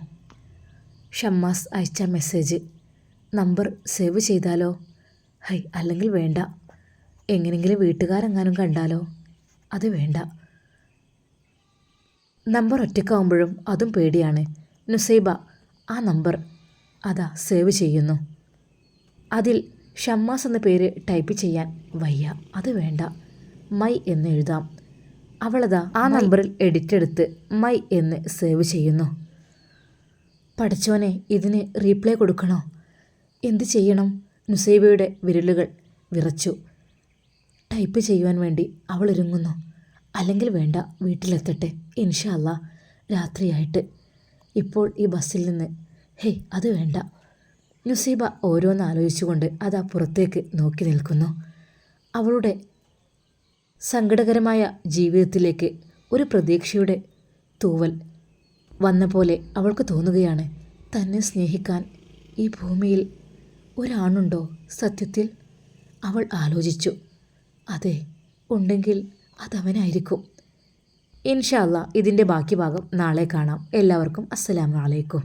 ഷമ്മാസ് അയച്ച മെസ്സേജ്. നമ്പർ സേവ് ചെയ്താലോ? ഹൈ, അല്ലെങ്കിൽ വേണ്ട. എങ്ങനെങ്കിലും വീട്ടുകാരെങ്ങാനും കണ്ടാലോ? അത് വേണ്ട. നമ്പർ ഒറ്റക്കാവുമ്പോഴും അതും പേടിയാണ്. നുസൈബ ആ നമ്പർ അതാ സേവ് ചെയ്യുന്നു. അതിൽ ഷമ്മാസ് എന്ന പേര് ടൈപ്പ് ചെയ്യാൻ വയ്യ. അത് വേണ്ട, മൈ എന്ന് എഴുതാം. അവളതാ ആ നമ്പറിൽ എഡിറ്റ് എടുത്ത് മൈ എന്ന് സേവ് ചെയ്യുന്നു. പഠിച്ചോനെ, ഇതിന് റീപ്ലൈ കൊടുക്കണോ? എന്ത് ചെയ്യണം? നുസൈബയുടെ വിരലുകൾ വിറച്ചു. ടൈപ്പ് ചെയ്യുവാൻ വേണ്ടി അവൾ ഒരുങ്ങുന്നു. അല്ലെങ്കിൽ വേണ്ട, വീട്ടിലെത്തട്ടെ, ഇൻഷാ അല്ലാ രാത്രിയായിട്ട്. ഇപ്പോൾ ഈ ബസ്സിൽ നിന്ന് ഹേയ്, അത് വേണ്ട. നുസൈബ ഓരോന്ന് ആലോചിച്ചുകൊണ്ട് അതാ പുറത്തേക്ക് നോക്കി നിൽക്കുന്നു. അവളുടെ സങ്കടകരമായ ജീവിതത്തിലേക്ക് ഒരു പ്രതീക്ഷയുടെ തൂവൽ വന്ന പോലെ അവൾക്ക് തോന്നുകയാണ്. തന്നെ സ്നേഹിക്കാൻ ഈ ഭൂമിയിൽ ഒരാണുണ്ടോ സത്യത്തിൽ? അവൾ ആലോചിച്ചു. അതെ, ഉണ്ടെങ്കിൽ അതവനായിരിക്കും. ഇൻഷാ അല്ലാ ഇതിൻ്റെ ബാക്കി ഭാഗം നാളെ കാണാം. എല്ലാവർക്കും അസ്സലാമു അലൈക്കും.